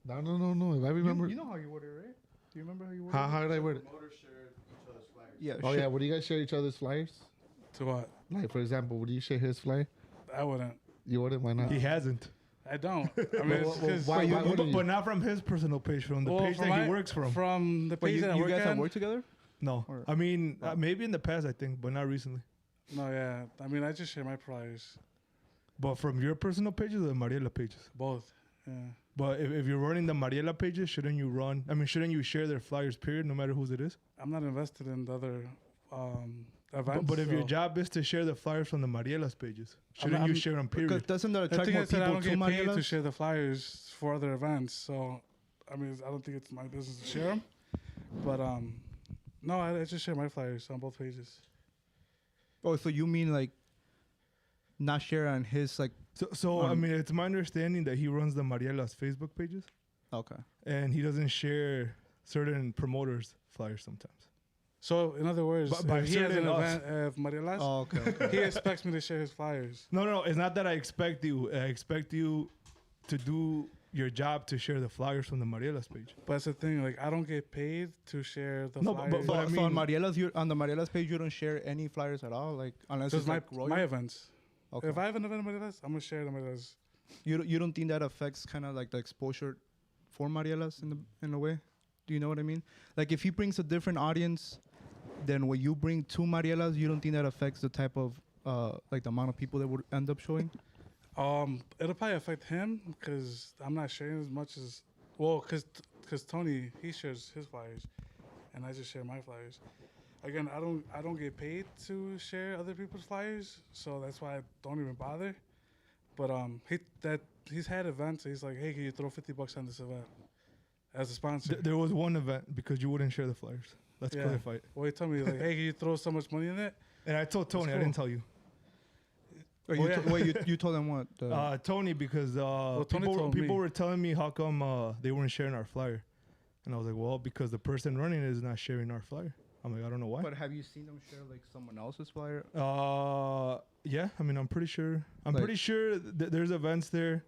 No. If I remember.
You know how you order it, right? Do you remember how you ordered
How did I word it?
Yeah.
Oh, yeah. Would you guys share each other's flyers?
To what?
Like, for example, would you share his flyer?
I wouldn't.
You wouldn't? Why not?
He hasn't.
I don't. I mean, it's 'cause-
why wouldn't you?
But not from his personal page, from the page
from
that he works from.
From the
Wait,
page that I
you
work
guys have
at.
worked together?
No,
Or-
I mean maybe in the past I think, but not recently.
No, yeah. I mean, I just share my flyers.
But from your personal pages or the Mariela pages?
Both. Yeah.
But if you're running the Mariela pages, shouldn't you share their flyers, period, no matter whose it is?
I'm not invested in the other events.
But if your
so-
job is to share the flyers from the Mariela's pages, shouldn't
I'm-
you share them,
Because
period?
doesn't that
The
attract
thing
more
is that I
people
don't
to
get paid to
Marielas?
share the flyers for other events, so I mean, I don't think it's my business to share them. But no, I just share my flyers on both pages.
Oh, so you mean like not share on his like?
So I mean, it's my understanding that he runs the Mariela's Facebook pages,
Okay.
and he doesn't share certain promoters' flyers sometimes.
So in other words,
By
if he has an
certain us.
event of Mariela's,
Oh, okay.
he expects me to share his flyers.
No, it's not that I expect you. I expect you to do your job to share the flyers from the Mariela's page.
But that's the thing, like I don't get paid to share the
No,
flyers.
but I
So on
mean-
Mariela's, on the Mariela's page, you don't share any flyers at all, like unless
So
it's
it's
like royal.
my events.
Okay.
If I have an event of Mariela's, I'm gonna share the Mariela's.
You don't think that affects kind of like the exposure for Marielas in a way? Do you know what I mean? Like if he brings a different audience than when you bring two Marielas, you don't think that affects the type of like the amount of people that would end up showing?
It'll probably affect him because I'm not sharing as much as because Tony he shares his flyers, and I just share my flyers. Again, I don't get paid to share other people's flyers, so that's why I don't even bother. But he's had events. He's like, hey, can you throw $50 on this event as a sponsor?
There was one event because you wouldn't share the flyers. Let's
Yeah.
clarify it.
Well, he told me like, hey, can you throw so much money in it?
And I told Tony, I
cool.
didn't tell you.
Or
Oh, yeah.
you told them what?
Tony, because
Tony told
people
me.
were telling me how come they weren't sharing our flyer. And I was like, well, because the person running it is not sharing our flyer. I'm like, I don't know why.
But have you seen them share like someone else's flyer?
Yeah, I mean, I'm pretty sure.
Like-
Pretty sure there's events there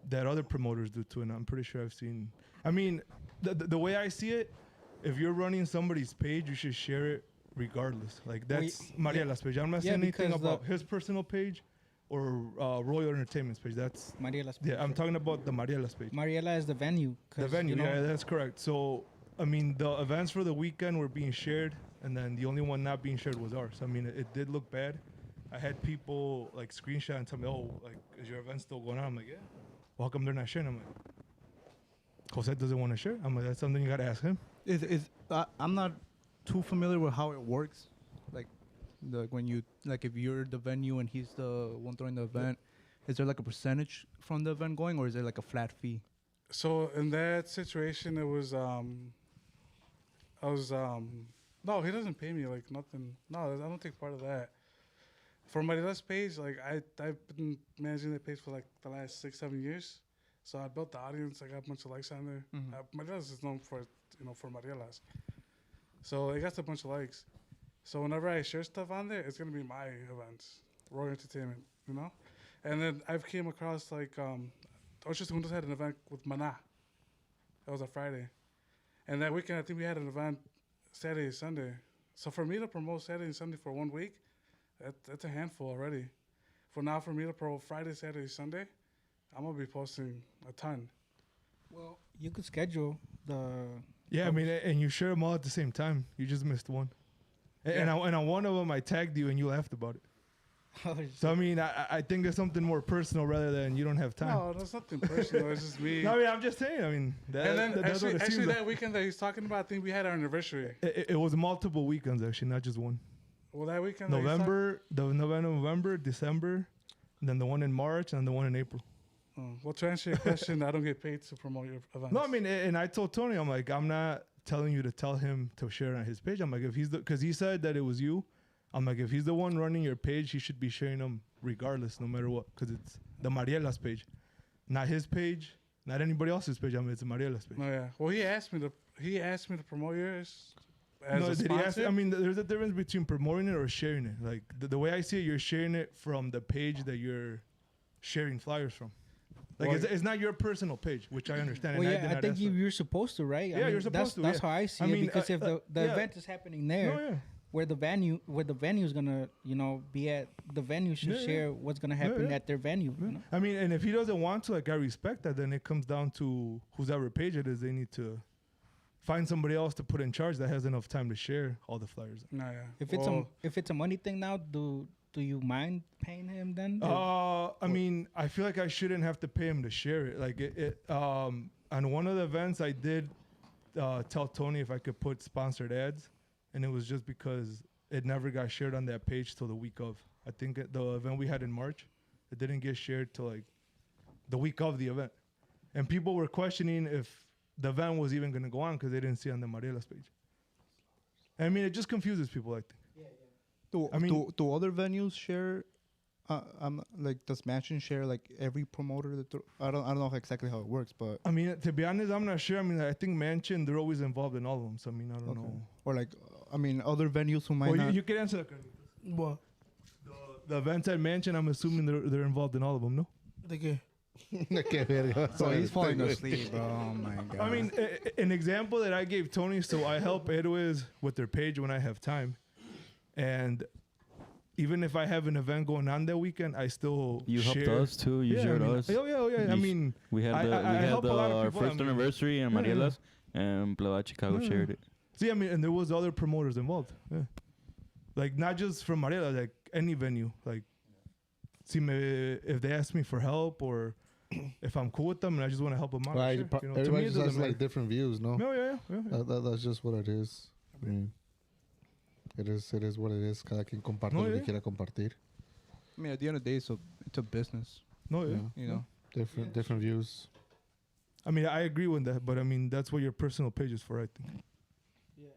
that other promoters do too, and I'm pretty sure I've seen. I mean, the way I see it, if you're running somebody's page, you should share it regardless. Like that's Mariela's page. I'm not saying anything
because
about his personal page or Royal Entertainment's page. That's
Mariela's page.
yeah. I'm talking about the Mariela's page.
Mariela is the venue.
The
'cause,
venue,
you know,
yeah, that's correct. So, I mean, the events for the weekend were being shared, and then the only one not being shared was ours. I mean, it did look bad. I had people like screenshot and tell me, "Oh, like, is your event still going on?" I'm like, "Yeah." Well, how come they're not sharing? I'm like, "Jose doesn't want to share." I'm like, "That's something you gotta ask him."
I'm not too familiar with how it works. Like when you like if you're the venue and he's the one throwing the event, is there like a percentage from the event going, or is there like a flat fee?
So in that situation, it was no, he doesn't pay me like nothing. No, I don't take part of that. For Mariela's page, like I've been managing that page for like the last 6-7 years. So I built the audience. I got a bunch of likes on there. Mariela's is known for for Mariela's. So it got a bunch of likes. So whenever I share stuff on there, it's gonna be my events, Royal Entertainment, you know. And then I've came across like Ocho Segundos had an event with Mana. That was a Friday. And that weekend, I think we had an event Saturday and Sunday. So for me to promote Saturday and Sunday for 1 week, that's a handful already. For me to promote Friday, Saturday, Sunday, I'm going to be posting a ton.
Well, you could schedule the.
Yeah, I mean, and you share them all at the same time. You just missed one. And on one of them, I tagged you and you laughed about it. So I mean, I think it's something more personal rather than you don't have time.
No, that's nothing personal. It's just me.
No, I mean, I'm just saying. I mean,
And then
that's what it
actually
seems
that
like.
weekend that he's talking about, I think we had our anniversary.
It was multiple weekends actually, not just one.
Well, that weekend. that he's talking-
November, December, then the one in March, and the one in April.
Well, to answer your question, I don't get paid to promote your events.
No, I mean, and I told Tony, I'm like, I'm not telling you to tell him to share it on his page. I'm like, if he's because he said that it was you. I'm like, if he's the one running your page, he should be sharing them regardless, no matter what, because it's the Mariela's page, not his page, not anybody else's page. I mean, it's Mariela's page.
No, yeah. Well, he asked me to promote yours. As
No,
a
did he ask?
sponsor.
I mean, there's a difference between promoting it or sharing it. Like the way I see it, you're sharing it from the page that you're sharing flyers from. Like
Well,
it's not your personal page, which I understand.
Well,
and
yeah,
did
I
not
think
ask for.
you're supposed to, right?
Yeah, you're supposed to,
That's
yeah.
how I see
I
it.
mean,
Because if the
yeah.
event is happening there,
No, yeah.
where the venue is gonna, be at, the venue should
Yeah, yeah.
share what's gonna happen
yeah.
at their venue.
Yeah.
You know?
I mean, and if he doesn't want to, like, I respect that. Then it comes down to whoever page it is. They need to find somebody else to put in charge that has enough time to share all the flyers.
No, yeah.
If it's a money thing now, do you mind paying him then?
I mean, I feel like I shouldn't have to pay him to share it. Like on one of the events, I did tell Tony if I could put sponsored ads, and it was just because it never got shared on that page till the week of. I think the event we had in March, it didn't get shared till like the week of the event, and people were questioning if the event was even going to go on because they didn't see it on the Mariela's page. I mean, it just confuses people, I think.
Do other venues share? Like, does Mansion share like every promoter that I don't know exactly how it works, but
I mean, to be honest, I'm not sure. I mean, I think Mansion, they're always involved in all of them. So I mean, I don't know.
or like I mean other venues who might
Well,
not.
you can answer that. Carlitos.
What?
The events at Mansion, I'm assuming they're involved in all of them. No.
¿De qué?
Qué verga.
So he's falling asleep, bro. Oh my god.
I mean, an example that I gave Tony. So I help Edwiz with their page when I have time, and even if I have an event going on that weekend, I still
You
share.
helped us too. You shared us.
Oh yeah. I mean,
We had
I help a lot of
our
people.
first
I mean,
anniversary in
yeah,
Mariela's, and Playa Chicago
Yeah.
shared it.
see, I mean, and there was other promoters involved. Yeah. Like not just from Mariela, like any venue. Like, see, if they ask me for help or if I'm cool with them and I just want to help them out,
Right,
sure. To me,
everybody
it
just
doesn't
has
matter.
like different views, no?
No, yeah.
That's just what it is. I mean, it is what it is. Cada quien comparte
No,
lo que
yeah.
quiera compartir.
I mean, at the end of the day, it's a business.
No, yeah.
Yeah.
You know.
Different views.
I mean, I agree with that, but I mean, that's what your personal page is for, I think.
Yeah.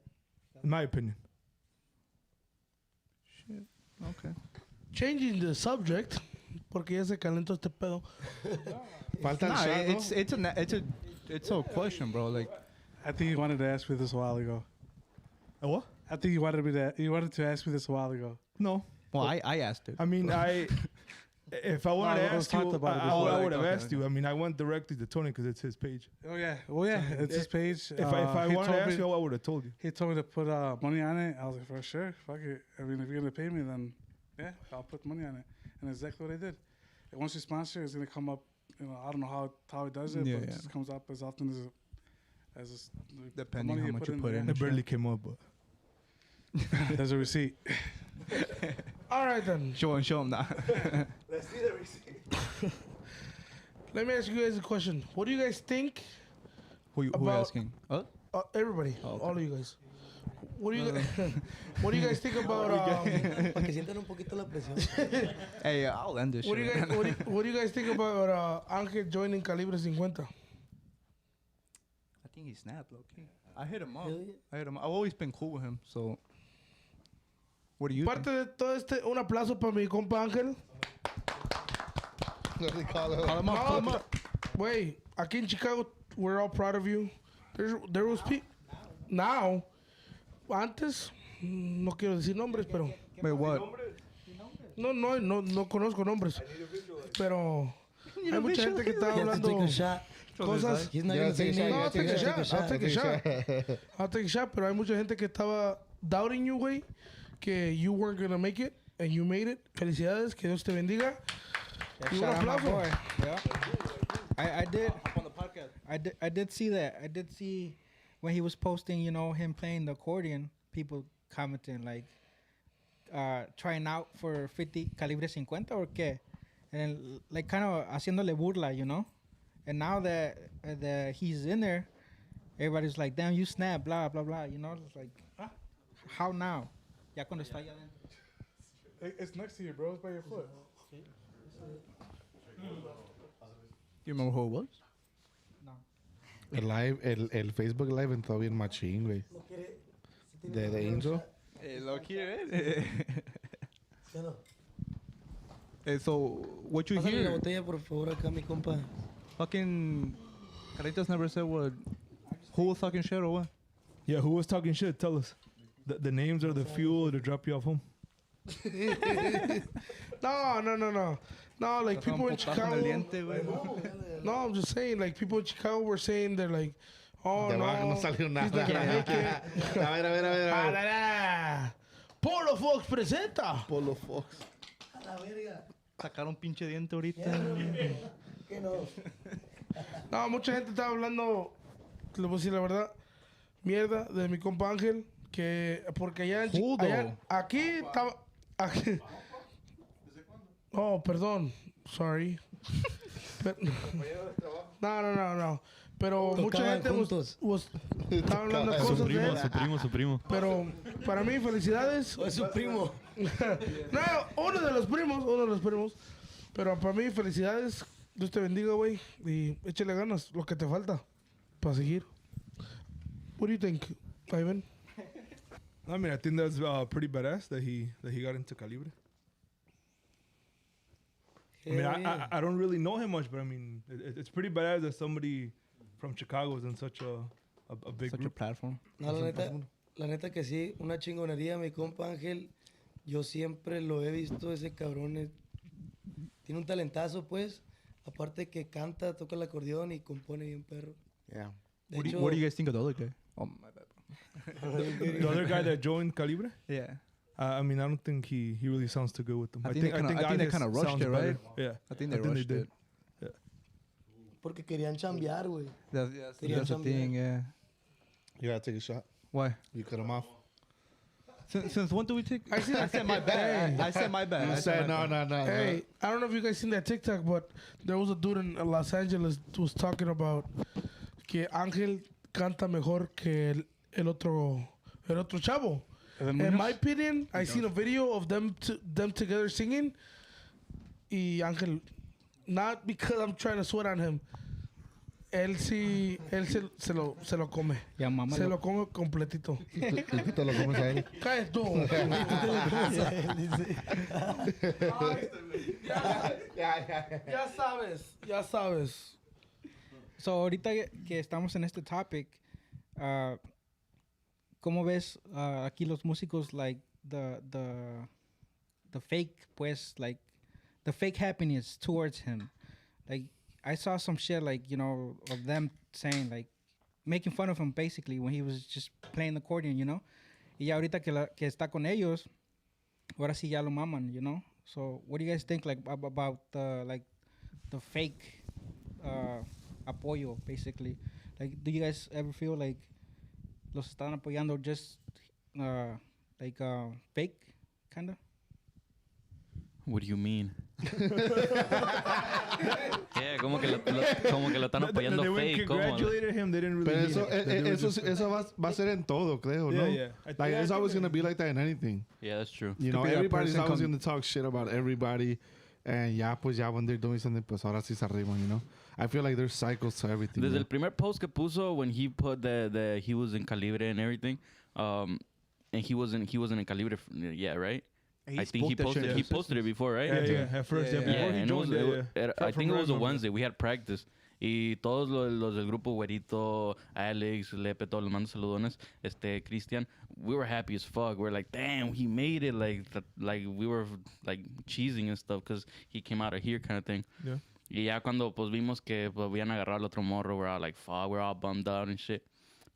In my opinion.
Shit. Okay.
Changing the subject, porque ya se calentó este pedo.
Falta el
Nah,
shot, ¿no?
it's a question, bro. Like,
I think he wanted to ask me this a while ago.
A what?
I think he wanted to ask me this a while ago.
No.
well, I asked it.
I mean, if I wanted
No,
to
we
ask
talked
you,
about it
I
before.
would have
Okay,
asked
okay.
you. I mean, I went directly to Tony because it's his page.
Oh yeah, well yeah, it's his page.
If I
he
wanted
told
to ask
me-
you, I would have told you.
He told me to put money on it. I was like, for sure, fuck it. I mean, if you're gonna pay me, then yeah, I'll put money on it. And that's exactly what I did. And once you sponsor, it's gonna come up. You know, I don't know how it does it,
Yeah,
but
yeah.
it just comes up as often as the
Depending
money
how much you
in
put
there.
in.
It barely came up, but
There's a receipt.
All right then.
Show him that.
Let me ask you guys a question. What do you guys think?
who
About-
asking?
Everybody,
Oh, okay.
all of you guys. What do you guys? What do you guys think about?
Para que sientan un poquito la presión.
Hey, I'll end this
What do you
shit.
guys? What do you guys think about Ángel joining Calibre 50?
I think he snapped, low key. I hit him up.
Really?
I've always been cool with him, so. What do you
Parte
think?
de todo un aplauso para mi compa Ángel.
Call him up, call him up.
Wait, aquí en Chicago, we're all proud of you. There was people. Now, antes, no quiero decir nombres, pero
Wait, what?
no conozco nombres. Pero hay mucha gente que está
You have to take
hablando
a shot.
cosas.
He's not
Yeah,
gonna say
take a
names.
No, I'll take a shot. I'll take a shot.
shot.
I'll take a shot. Pero hay mucha gente que estaba doubting you, güey, que you weren't gonna make it, and you made it. Felicidades, que Dios te bendiga. Y un
Shout out my
aplauso.
boy. Yeah. I did. I did see that. I did see when he was posting, him playing the accordion. People commenting like, trying out for 50 calibre 50 or qué, and like kind of haciéndole burla, And now that he's in there, everybody's like, damn, you snap, blah blah blah. It's like, how now? Ya cuando está allá adentro.
It's next to you, bro. It's by your foot.
You remember who it was?
No.
El Facebook Live entró bien machín, güey. De Angel.
Lo quiere so, what you
Pásale la
hear?
botella, por favor, acá, mi compa.
Fucking Caritas never said what. Who was talking shit or what?
Yeah, who was talking shit? Tell us. The names or the fuel to drop you off home.
No, like people in Chicago. No, I'm just saying, like people in Chicago were saying they're like, oh
De
no,
abajo no salió
he's
nada.
not gonna make it.
A ver.
Polo Fox presenta.
Polo Fox.
Sacar un pinche diente ahorita.
¿Qué no?
No, mucha gente estaba hablando, le voy a decir la verdad, mierda de mi compa Ángel, que porque allá en aquí estaba. Oh, perdón, sorry. No. Pero mucha gente estaba hablando de cosas de él.
Su primo.
Pero para mí, felicidades.
Es su primo.
No, uno de los primos. Pero para mí, felicidades. Dios te bendiga, güey. Y échale ganas, lo que te falta para seguir. What do you think, Ivan?
I mean, I think that's pretty badass that he got into Calibre. I mean, I don't really know him much, but I mean, it's pretty badass that somebody from Chicago is in such a big
Such
group.
a platform.
No, la neta que sí, una chingonería, mi compa Ángel. Yo siempre lo he visto, ese cabrón. Tiene un talentazo, pues. Aparte que canta, toca el acordeón y compone bien perro.
Yeah.
De
What
hecho,
do you guys think of the other guy? Oh, my bad.
The other guy that joined Calibre,
Yeah.
I mean, I don't think he really sounds too good with them.
I think they
Alex
kinda rushed
sounds
it,
better.
right?
Yeah,
I think they rushed
did.
it.
porque querían chambear, güey.
That's
Querían
the thing, yeah.
You gotta take a shot.
Why?
You cut him off.
Since when do we take? I said my bad. I said my bad.
You
I
said
my
no.
bad.
Hey, I don't know if you guys seen that TikTok, but there was a dude in Los Angeles who was talking about que Ángel canta mejor que el otro chavo. In my opinion, I seen a video of them together singing. Y Ángel, not because I'm trying to sweat on him. Él se lo come.
Ya, mamá.
Se lo come completito.
Tú te lo comes a él.
Cállate tú. Ya sabes.
So, ahorita que estamos en este topic, ¿cómo ves aquí los músicos, like, the fake, pues, like, the fake happiness towards him? Like, I saw some shit, like, you know, of them saying, like, making fun of him, basically, when he was just playing the accordion, you know? Y ya ahorita que está con ellos, ahora sí ya lo maman, you know? So, what do you guys think, like, about the fake apoyo, basically? Like, do you guys ever feel like los están apoyando just fake, kind of?
What do you mean? Yeah, como que lo están apoyando
They went
fake. ¿Cómo?
congratulated him. They didn't really.
Pero
mean it. They were just-
eso va a ser en todo, creo, ¿no?
Yeah.
Like, it's always going to be like that in anything.
Yeah, that's true.
You
Could
know,
be that
everybody's
person
always
come-
going to talk shit about everybody. And ya when they're doing something, pues ahora sí se arriban, you know? I feel like there's cycles to everything.
Desde
¿no?
el primer post que puso when he put the he was in Calibre and everything, and he wasn't in Calibre yet, right? I think he posted it before, right?
Yeah. At first,
Yeah,
before
Yeah,
he
and
joined.
I think it was a
From
Wednesday. We had practice. Y todos los del grupo, Güerito, Alex, Lepe, todos los mando saludones, Cristian, we were happy as fuck. We were like, damn, he made it. Like we were like cheesing and stuff because he came out of here kind of thing.
Yeah.
Y ya cuando pues vimos que pues, habían agarrado al otro morro, we're all like, fuck, we're all bummed out and shit.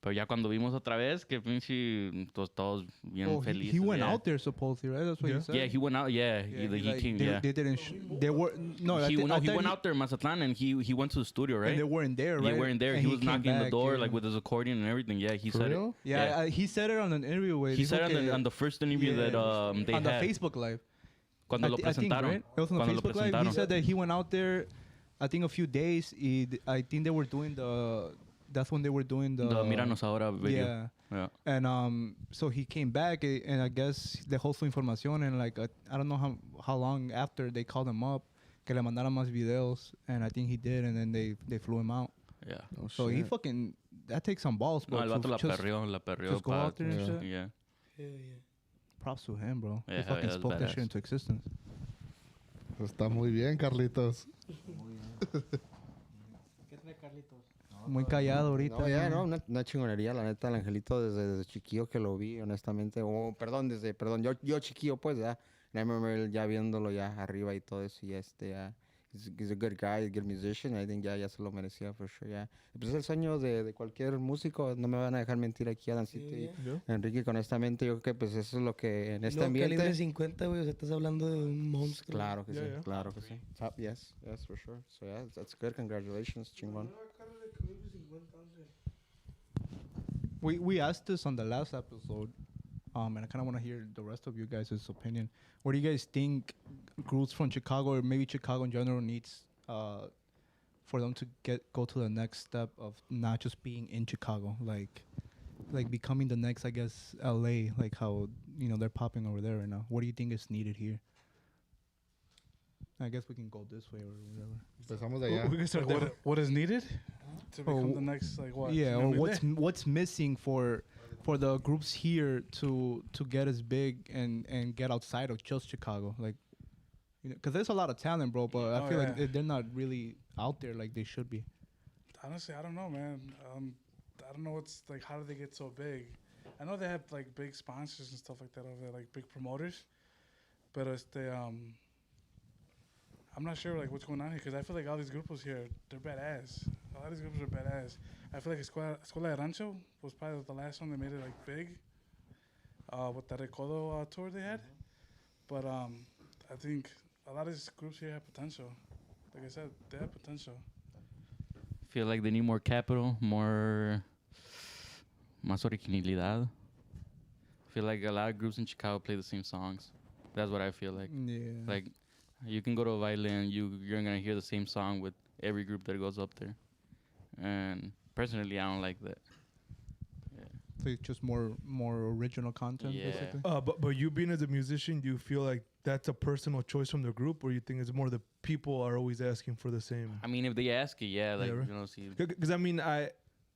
Pero ya cuando vimos otra vez, que pinche todos bien
Oh,
felices.
he went
yeah.
out there supposedly, right? That's what
Yeah.
he said.
Yeah, he went out. Yeah, he came. Yeah.
They didn't. They were no.
He
I thought
went out there in Mazatlan and he went to the studio, right?
And they weren't there, right?
Yeah, weren't there.
And
He was
came
knocking on the
back,
door
yeah.
like with his accordion and everything. Yeah, he
For
said
real?
it.
Yeah, he said it on an interview.
He said it on the first interview
Yeah.
that they
on
had.
the Facebook Live.
Cuando lo
I think,
presentaron.
right? It was on the
Cuando lo
Facebook Live. He
presentaron.
said that he went out there, I think a few days. I think they were doing the that's when they were doing the
Míranos Ahora video.
Yeah. And so he came back, and I guess dejó su información, and like I don't know how long after they called him up, que le mandaran más videos, and I think he did, and then they flew him out.
Yeah.
Oh,
So he fucking that takes some balls,
No,
bro.
el vato la
just
perreó.
just go out there and shit.
Yeah.
Hell yeah.
Props to him, bro.
Yeah,
He
hell
fucking
yeah,
spoke that
that's
shit into existence.
Está muy bien, Carlitos.
¿Qué trae Carlitos?
Muy callado ahorita.
No, ya, no, una chingonería, la neta, el Angelito desde chiquillo que lo vi, honestamente. Perdón, yo chiquillo, pues, ya. I remember él ya viéndolo ya arriba y todo eso, y he's a good guy, a good musician. I think ya se lo merecía, for sure, ya. Pues es el sueño de cualquier músico, no me van a dejar mentir aquí, Adancito y Enrique, que honestamente, yo creo que pues eso es lo que en este ambiente...
Calibre 50, güey, o sea, estás hablando de un monstruo.
Claro que sí, claro que sí. Yes, for sure. So yeah, that's good, congratulations, chingón.
We asked this on the last episode, and I kind of want to hear the rest of you guys' opinion. What do you guys think groups from Chicago, or maybe Chicago in general, needs for them to go to the next step of not just being in Chicago, like becoming the next, I guess, LA, like how they're popping over there right now. What do you think is needed here? I guess we can go this way or whatever.
Empezamos de allá.
We can start what is needed to become the next, like, what?
Yeah, or what's missing for the groups here to get as big and get outside of just Chicago, like, because there's a lot of talent, bro, but I feel like they're not really out there like they should be.
Honestly, I don't know, man. I don't know what's, like, how do they get so big? I know they have, like, big sponsors and stuff like that over there, like big promoters, but I'm not sure, like, what's going on here, because I feel like all these grupos here, they're badass. A lot of these grupos are badass. I feel like Escuela de Rancho was probably the last one that made it, like, big, with that Recodo tour they had. But I think a lot of these groups here have potential. Like I said, they have potential.
Feel like they need more capital, más originalidad. Feel like a lot of groups in Chicago play the same songs. That's what I feel like.
Yeah.
Like, you can go to a baile and you're gonna hear the same song with every group that goes up there. And personally, I don't like that.
So it's just more original content, basically.
But you being as a musician, do you feel like that's a personal choice from the group, or you think it's more the people are always asking for the same?
I mean, if they ask it, right? See.
Because I mean,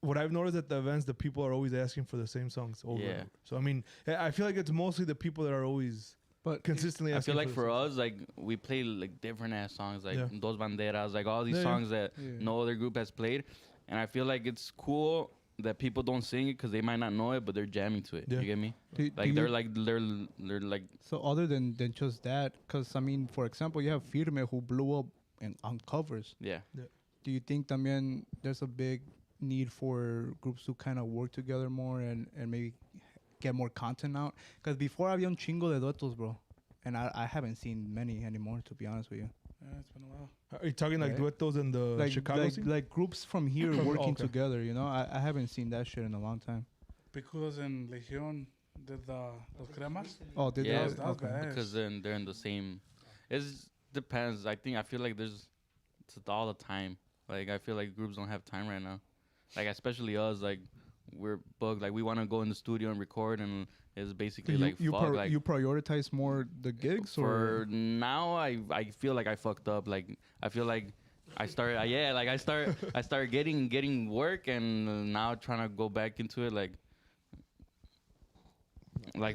what I've noticed at the events, the people are always asking for the same songs over. And over. So I mean, I feel like it's mostly the people that are always consistently asking.
I feel like for us, like, we play like different ass songs, like Dos Banderas, like all these songs that no other group has played, and I feel like it's cool that people don't sing it because they might not know it, but they're jamming to it. You get me? They're like.
So other than just that, because I mean, for example, you have Firme who blew up on covers.
Yeah.
Do you think también there's a big need for groups to kind of work together more and maybe get more content out? Because before había un chingo de duetos, bro, and I haven't seen many anymore, to be honest with you.
Yeah, it's been a while.
Are you talking like duetos in the Chicago scene?
Like groups from here working together, I haven't seen that shit in a long time.
Picudos and Legion did Los Cremas.
Oh, did
yeah,
that? Okay.
Because then they're in the same. It depends. I feel like it's all the time. Like, I feel like groups don't have time right now. Like, especially us, like, we're booked. Like, we want to go in the studio and record, and it's basically
you prioritize more the gigs,
for
or
now I feel like I fucked up. Like, I feel like I started getting work, and now trying to go back into it, like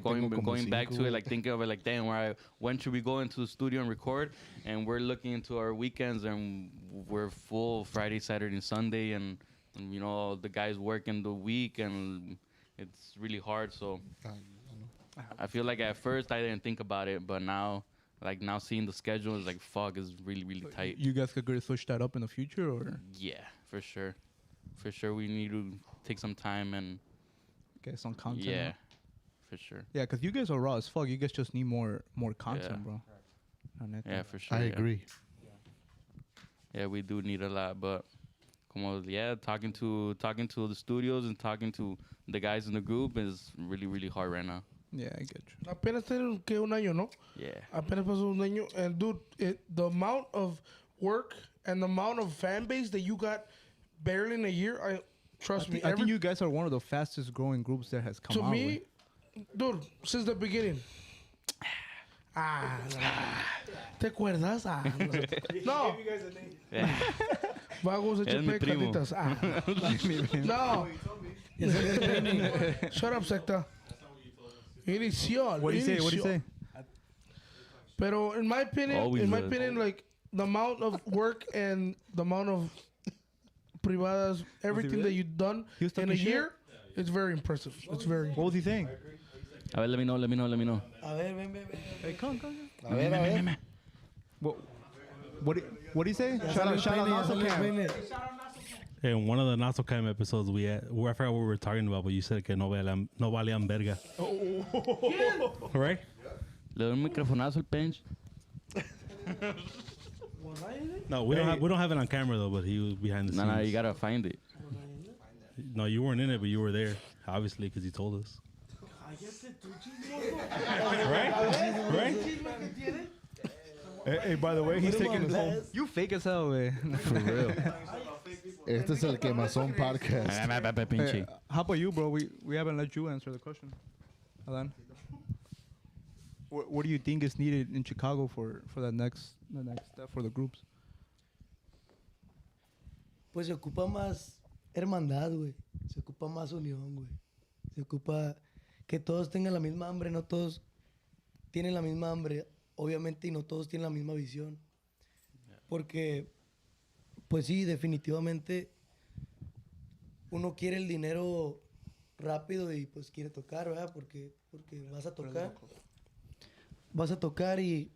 going back to it, like thinking of it, like, damn, when should we go into the studio and record? And we're looking into our weekends, and we're full Friday, Saturday, and Sunday, and the guys working the week, and it's really hard. So I feel like at first I didn't think about it, but now seeing the schedule is like, fuck, is really, really tight.
You guys could switch that up in the future, or?
Yeah, for sure. For sure, we need to take some time and
get some content.
Yeah, for sure.
Yeah, because you guys are raw as fuck. You guys just need more content, bro.
Yeah, for sure.
I agree.
Yeah, we do need a lot, but talking to the studios and talking to the guys in the group is really, really hard right now.
Yeah, I get you.
Apenas tiene que un año, ¿no?
Yeah.
Apenas pasó un año, and dude, the amount of work and the amount of fan base that you got barely in a year, Trust me.
I think you guys are one of the fastest growing groups that has come
to
out.
me, dude, since the beginning. ¿Te acuerdas? No. Vagos de
Es mi
Chepe,
primo.
carnitas. No. Shut up, secta. Inició.
What do you say? What do you say?
Pero in my opinion,
Always
like the amount of work and the amount of privadas, everything that you've done
He was
in
talking
a
shit?
year, it's very impressive. It's very.
What was he saying?
A ver, let me know.
A ver, ven.
Hey, come.
A ver.
What do you say? Shout out Nasocam.
In one of the Not So Cam episodes, I forgot what we were talking about, but you said que no valían verga. Right?
Le doy un microfonazo al Pench.
No, we don't have it on camera though, but he was behind the scenes.
No, you gotta find it.
No, you weren't in it, but you were there, obviously, because he told us. Right?
Hey, by the way, he's taking us home.
You fake as hell, man.
For real. Este es el Quemazón podcast.
Pinche.
How about you, bro? We haven't let you answer the question. Alan, what do you think is needed in Chicago for the next step for the groups?
Pues se ocupa más hermandad, güey. Se ocupa más unión, güey. Se ocupa que todos tengan la misma hambre, no todos tienen la misma hambre, obviamente, y no todos tienen la misma visión. Porque, pues sí, definitivamente, uno quiere el dinero rápido y pues quiere tocar, ¿verdad? Porque vas a tocar. Vas a tocar y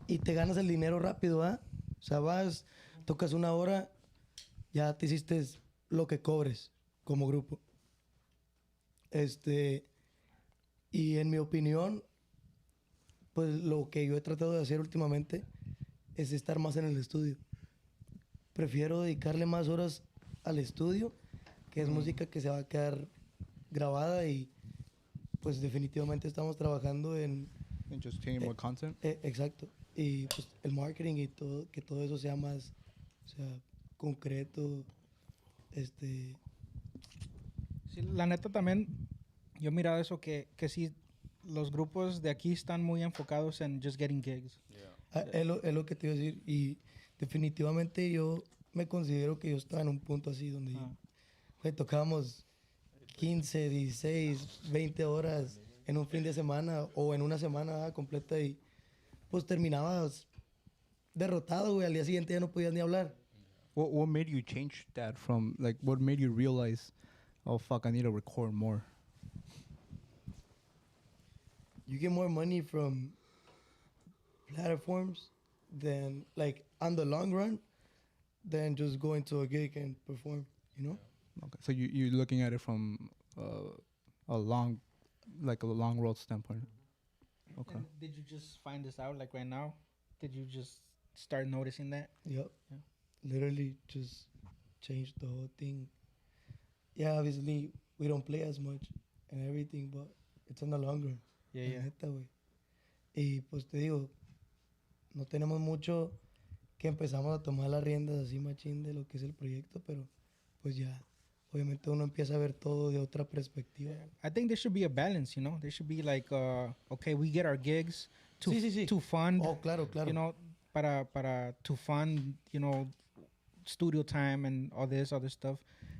te ganas el dinero rápido, ¿verdad? O sea, vas, tocas una hora, ya te hiciste lo que cobres como grupo. Y en mi opinión, pues lo que yo he tratado de hacer últimamente es estar más en el estudio. Prefiero dedicarle más horas al estudio, que es música que se va a quedar grabada y pues definitivamente estamos trabajando en...
And just taking more content?
Exacto. Y pues el marketing y todo, que todo eso sea más, o sea, concreto,
Sí, la neta también, yo he mirado eso que sí, los grupos de aquí están muy enfocados en just getting gigs.
Es lo que te iba a decir. Y definitivamente yo me considero que yo estaba en un punto así donde güey, tocábamos 15, 16, 20 horas en un fin de semana o en una semana completa y pues terminabas derrotado, güey. Al día siguiente ya no podías ni hablar.
What made you change that from, like, what made you realize, oh, fuck, I need to record more?
You get more money from platforms than, like, on the long run, than just going to a gig and perform, you know?
Okay, so you're looking at it from a long road standpoint. Okay.
And did you just find this out, like, right now? Did you just start noticing that?
Yep.
Yeah.
Literally just changed the whole thing. Yeah, obviously, we don't play as much and everything, but it's on the long run.
Yeah,
La
yeah.
neta, güey. Y pues te digo, no tenemos mucho que empezamos a tomar las riendas así machín de lo que es el proyecto, pero pues ya, obviamente uno empieza a ver todo de otra perspectiva.
I think there should be a balance, you know? There should be like, okay, we get our gigs to,
Sí.
to fund,
Oh, claro.
you know, to fund, you know, studio time and all this other stuff.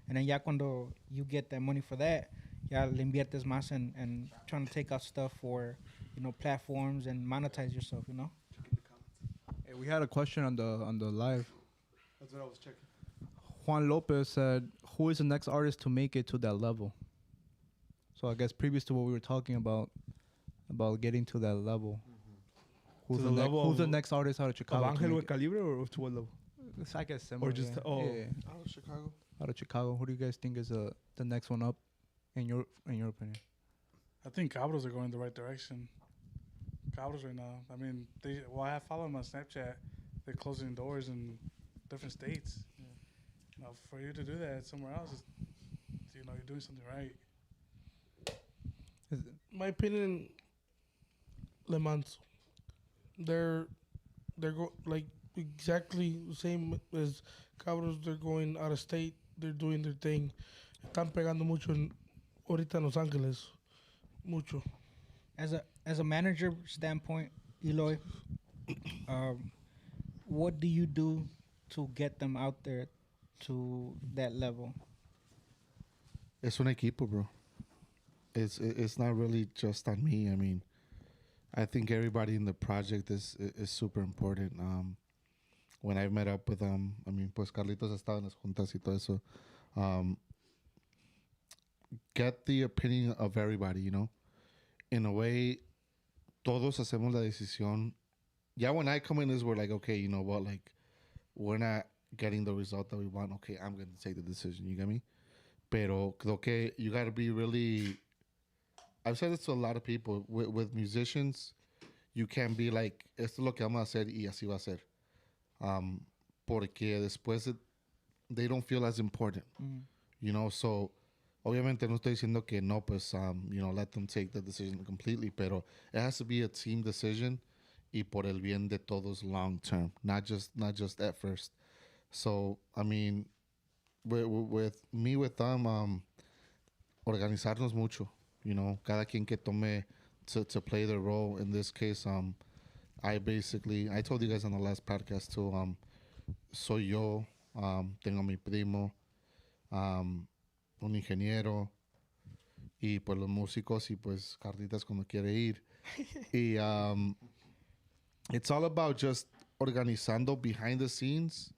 And then ya cuando you get that money for that, ya le inviertes más and trying to take out stuff for, you know, platforms and monetize yourself, you know?
Hey, we had a question on the live.
That's what I was checking.
Juan Lopez said, "Who is the next artist to make it to that level?" So I guess previous to what we were talking about getting to that level. Who's
To
the,
the level
who's the
of-
next artist out of
Of
Chicago? to
Angel
make
with Calibre or to what level?
it? I guess similar.
Or just
yeah.
oh.
Yeah.
Out of Chicago.
Out of Chicago. Who do you guys think is the next one up in your opinion?
I think Cabros are going the right direction. Cabros right now. I mean, I have followed them on Snapchat. They're closing doors in different states. You know, for you to do that somewhere else, you know, you're doing something right.
My opinion, Le Mans. They're like exactly the same as Cabros. They're going out of state. they're doing their thing. Están pegando mucho ahorita en Los Ángeles. Mucho.
As a manager standpoint, Eloy, what do you do to get them out there to that level?
Es un equipo, bro. It's not really just on me. I mean, I think everybody in the project is super important. When I met up with I mean, pues Carlitos estaba en las juntas y todo eso. Get the opinion of everybody, you know. In a way, todos hacemos la decisión. Yeah, when I come in, is we're like, okay, you know what, like, we're not getting the result that we want. Okay, I'm going to take the decision. You get me? Pero creo que you got to be really. I've said this to a lot of people. With musicians, you can't be like, esto es lo que vamos a hacer y así va a ser. Porque después they don't feel as important. You know, so obviamente no estoy diciendo que no, pues, you know, let them take the decision completely, pero it has to be a team decision y por el bien de todos long term, not just at first. So, I mean, with them, organizarnos mucho, you know, cada quien que tome to play their role. In this case, I told you guys on the last podcast too, soy yo, tengo mi primo, un ingeniero y pues los músicos y pues Carlitas cuando quiere ir. Y it's all about just organizando behind the scenes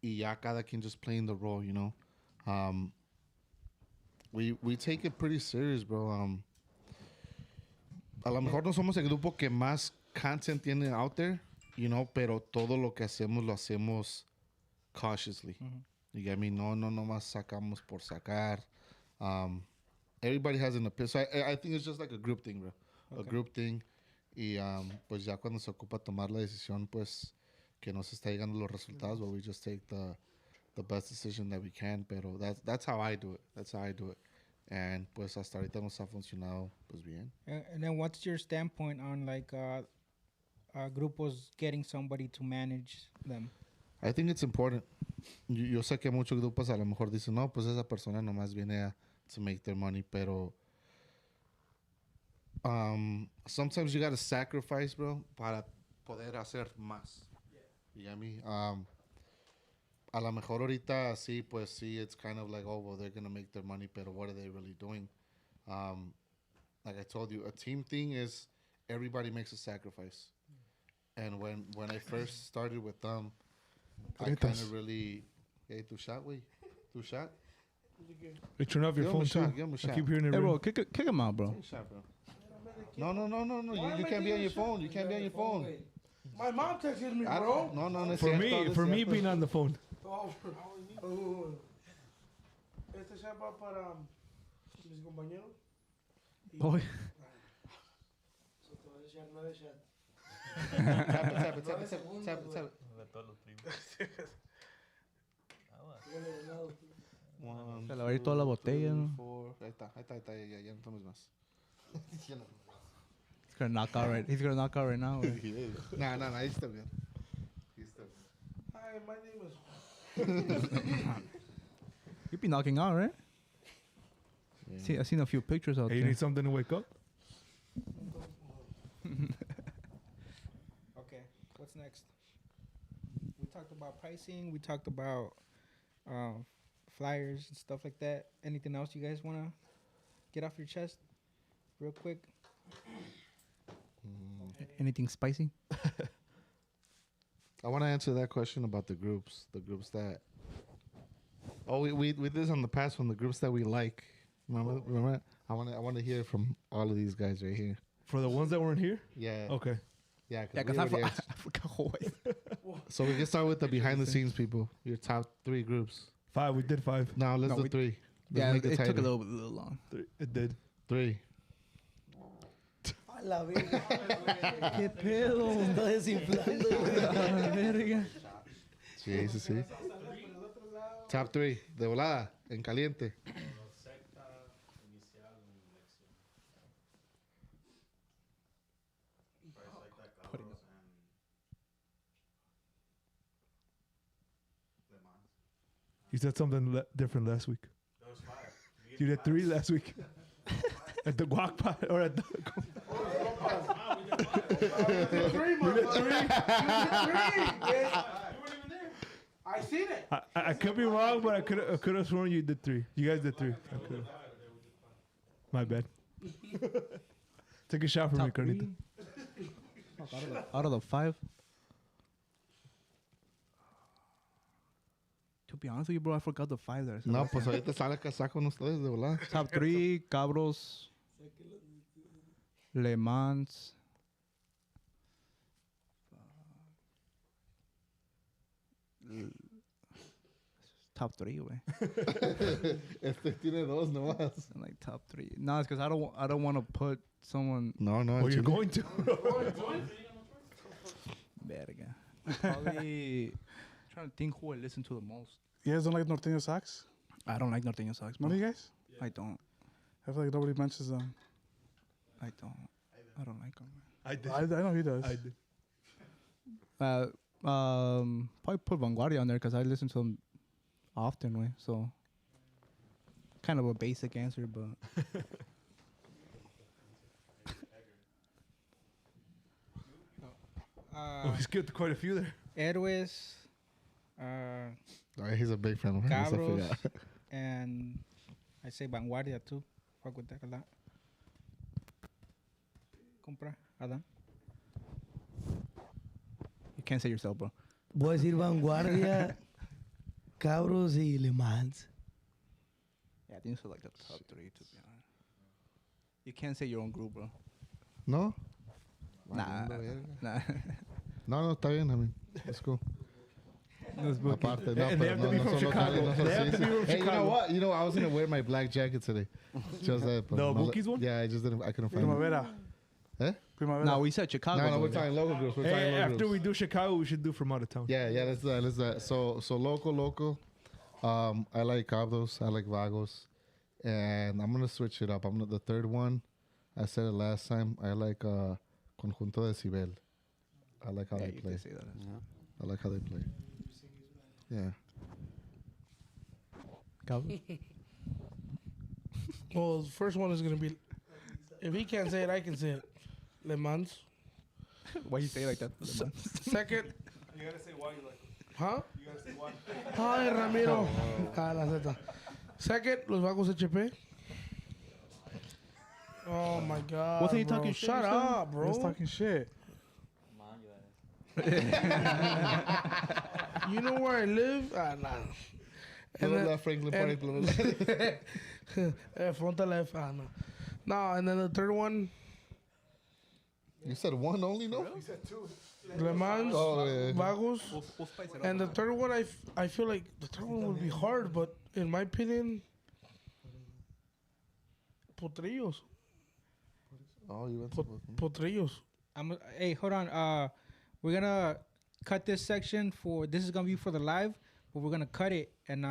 y ya cada quien just playing the role, you know. We take it pretty serious, bro. A lo mejor no somos el grupo que más content tiene out there, you know, pero todo lo que hacemos lo hacemos cautiously. You get me? No más sacamos por sacar. Everybody has an opinion. So I think it's just like a group thing, bro. Okay. A group thing. Y pues ya cuando se ocupa tomar la decisión, pues que nos está llegando los resultados, but we just take the best decision that we can. Pero that's how I do it. That's how I do it. And pues hasta ahorita nos ha funcionado pues bien.
And then what's your standpoint on like grupos getting somebody to manage them?
I think it's important. Yo sé que muchos grupos a lo mejor dicen, no, pues esa persona nomás viene to make their money, pero sometimes you gotta sacrifice, bro, para poder hacer más. You get me? A lo mejor ahorita sí, pues sí, it's kind of like, oh, well, they're gonna make their money, pero what are they really doing? Like I told you, a team thing is everybody makes a sacrifice. And when I first started with them, I kind of really, hey, tu shot, wey, tu shot.
Hey, turn off your phone too.
Give him a shot.
I keep hearing it.
Hey, bro, kick him out, bro.
Take a shot, bro. No. You can't be on your phone. You can't be on your phone.
My mom texted me, bro.
No.
For me being on the phone.
Este shot va para mis compañeros.
Boy.
Tap it.
Se le va a ir toda la botella, ¿no?
Ahí está, ya no tomes más.
He's gonna knock out right now.
He is. Nah, he's still good.
Hi, my name is...
You be knocking out, right?
Yeah.
See, I seen a few pictures out
Hey, you
there.
need something to wake up?
Okay, what's next? We talked about pricing. We talked about flyers and stuff like that. Anything else you guys want to get off your chest real quick?
Anything spicy?
I want to answer that question about the groups. The groups that... Oh, we did this on the past one. The groups that we like. Remember? I want to hear from all of these guys right here.
For the ones that weren't here?
Yeah.
Okay.
Yeah,
Yeah,
because
because I forgot Hawaii.
So we can start with the behind the scenes people. Your top 3 groups.
5. We did 5.
Now let's do 3. Let's
Yeah,
make
it took
tighter.
a little long.
3. It did.
3.
A la verga.
¿Qué pedo?
Está desinflando, güey.
Verga.
Sí. Top 3. De volada. En caliente.
You said something different last week.
That was 5.
You did 3 last week. At the guac pot or at the.
You did 3. I seen it.
I could be wrong, but I could have sworn you did 3. You guys did 3. My bad. Take a shot for me,
Top three?
Carnita.
Out of the 5. To be honest with you, bro, I forgot the 5 there.
No, pues ahorita sale a casar con ustedes de volada.
Top 3, Cabros, Le Mans. Top 3, güey.
Este tiene 2 nomás.
I'm like top 3. No, it's because I don't want to put someone.
No, no.
Well, you're going to.
Verga. Probably trying to think who I listen to the most.
You guys don't like Norteño Sax?
I don't like Norteño Sax, bro.
None of you guys?
I don't.
I feel like nobody mentions them.
I don't like them.
I did.
I know he does.
I did.
Probably put Vanguardia on there because I listen to them often, way. So, kind of a basic answer, but
We skipped quite a few there.
Héroes,
He's a big fan of hers. I
Cabros,
forgot.
and I say Vanguardia too. Fuck with that a lot. Compra, Adam.
you can't say yourself, bro.
Voy a decir Vanguardia, Cabros y Le Mans.
Yeah, I think so, like the top 3, to be honest. You can't say your own group, bro.
No?
Nah.
No, está bien. I mean, it's cool. Aparte, no,
And they
pero
have to
no,
be
no
from
son
Chicago.
locales, no son
They have to be
así.
from
Hey, you know
Chicago.
what? I was gonna wear my black jacket today. Just that, but
The
no-
Bookies one?
Yeah, I just didn't. I couldn't find it.
Primavera.
Eh?
Primavera.
No, we said Chicago.
No,
though.
we're talking local groups. We're talking
Hey,
local
after
groups.
we do Chicago, we should do from out of town.
Yeah, let's do that. So local. I like Cabros. I like Vagos, and I'm gonna switch it up. The third one. I said it last time. I like Conjunto de Cibel. I like how
Yeah,
they
you
play.
can say that.
I like how they play. Yeah.
Well, the first one is gonna be. If he can't say it, I can say it. Le Mans.
Why you say it like that?
Second,
You gotta say why you like it.
huh?
You gotta say why.
Ay, Ramiro. La Z. Second, Los Vagos HP. Oh my God.
Wasn't he
bro.
talking shit
Shut
or something?
up, bro.
He's talking shit.
You know where I live? Nah. And then,
Franklin
and-
Park.
Frontal left. No. No, and then the third one,
You said one only, no?
Le Mans,
Oh, yeah.
Vagos.
We'll spice it up.
And the third one, I feel like the third one would be hard, but in my opinion, Potrillos.
Oh, you went
Potrillos.
Hey, hold on. We're gonna cut this section for. This is gonna be for the live, but we're gonna cut it, and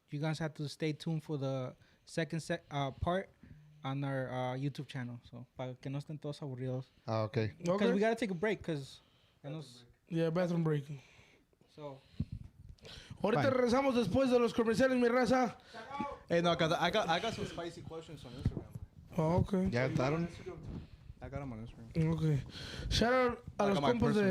you guys have to stay tuned for the second part on our YouTube channel. So para que no estén todos aburridos.
Okay.
Because
Okay.
we gotta take a break.
Yeah, bathroom break.
So
Ahorita
Fine.
regresamos después de los comerciales, mi raza.
Hey, no, cause I got some spicy questions on Instagram.
Oh, okay.
Ya estaron.
I got them on Instagram.
Okay. Shout out a
I
los
got my
compas de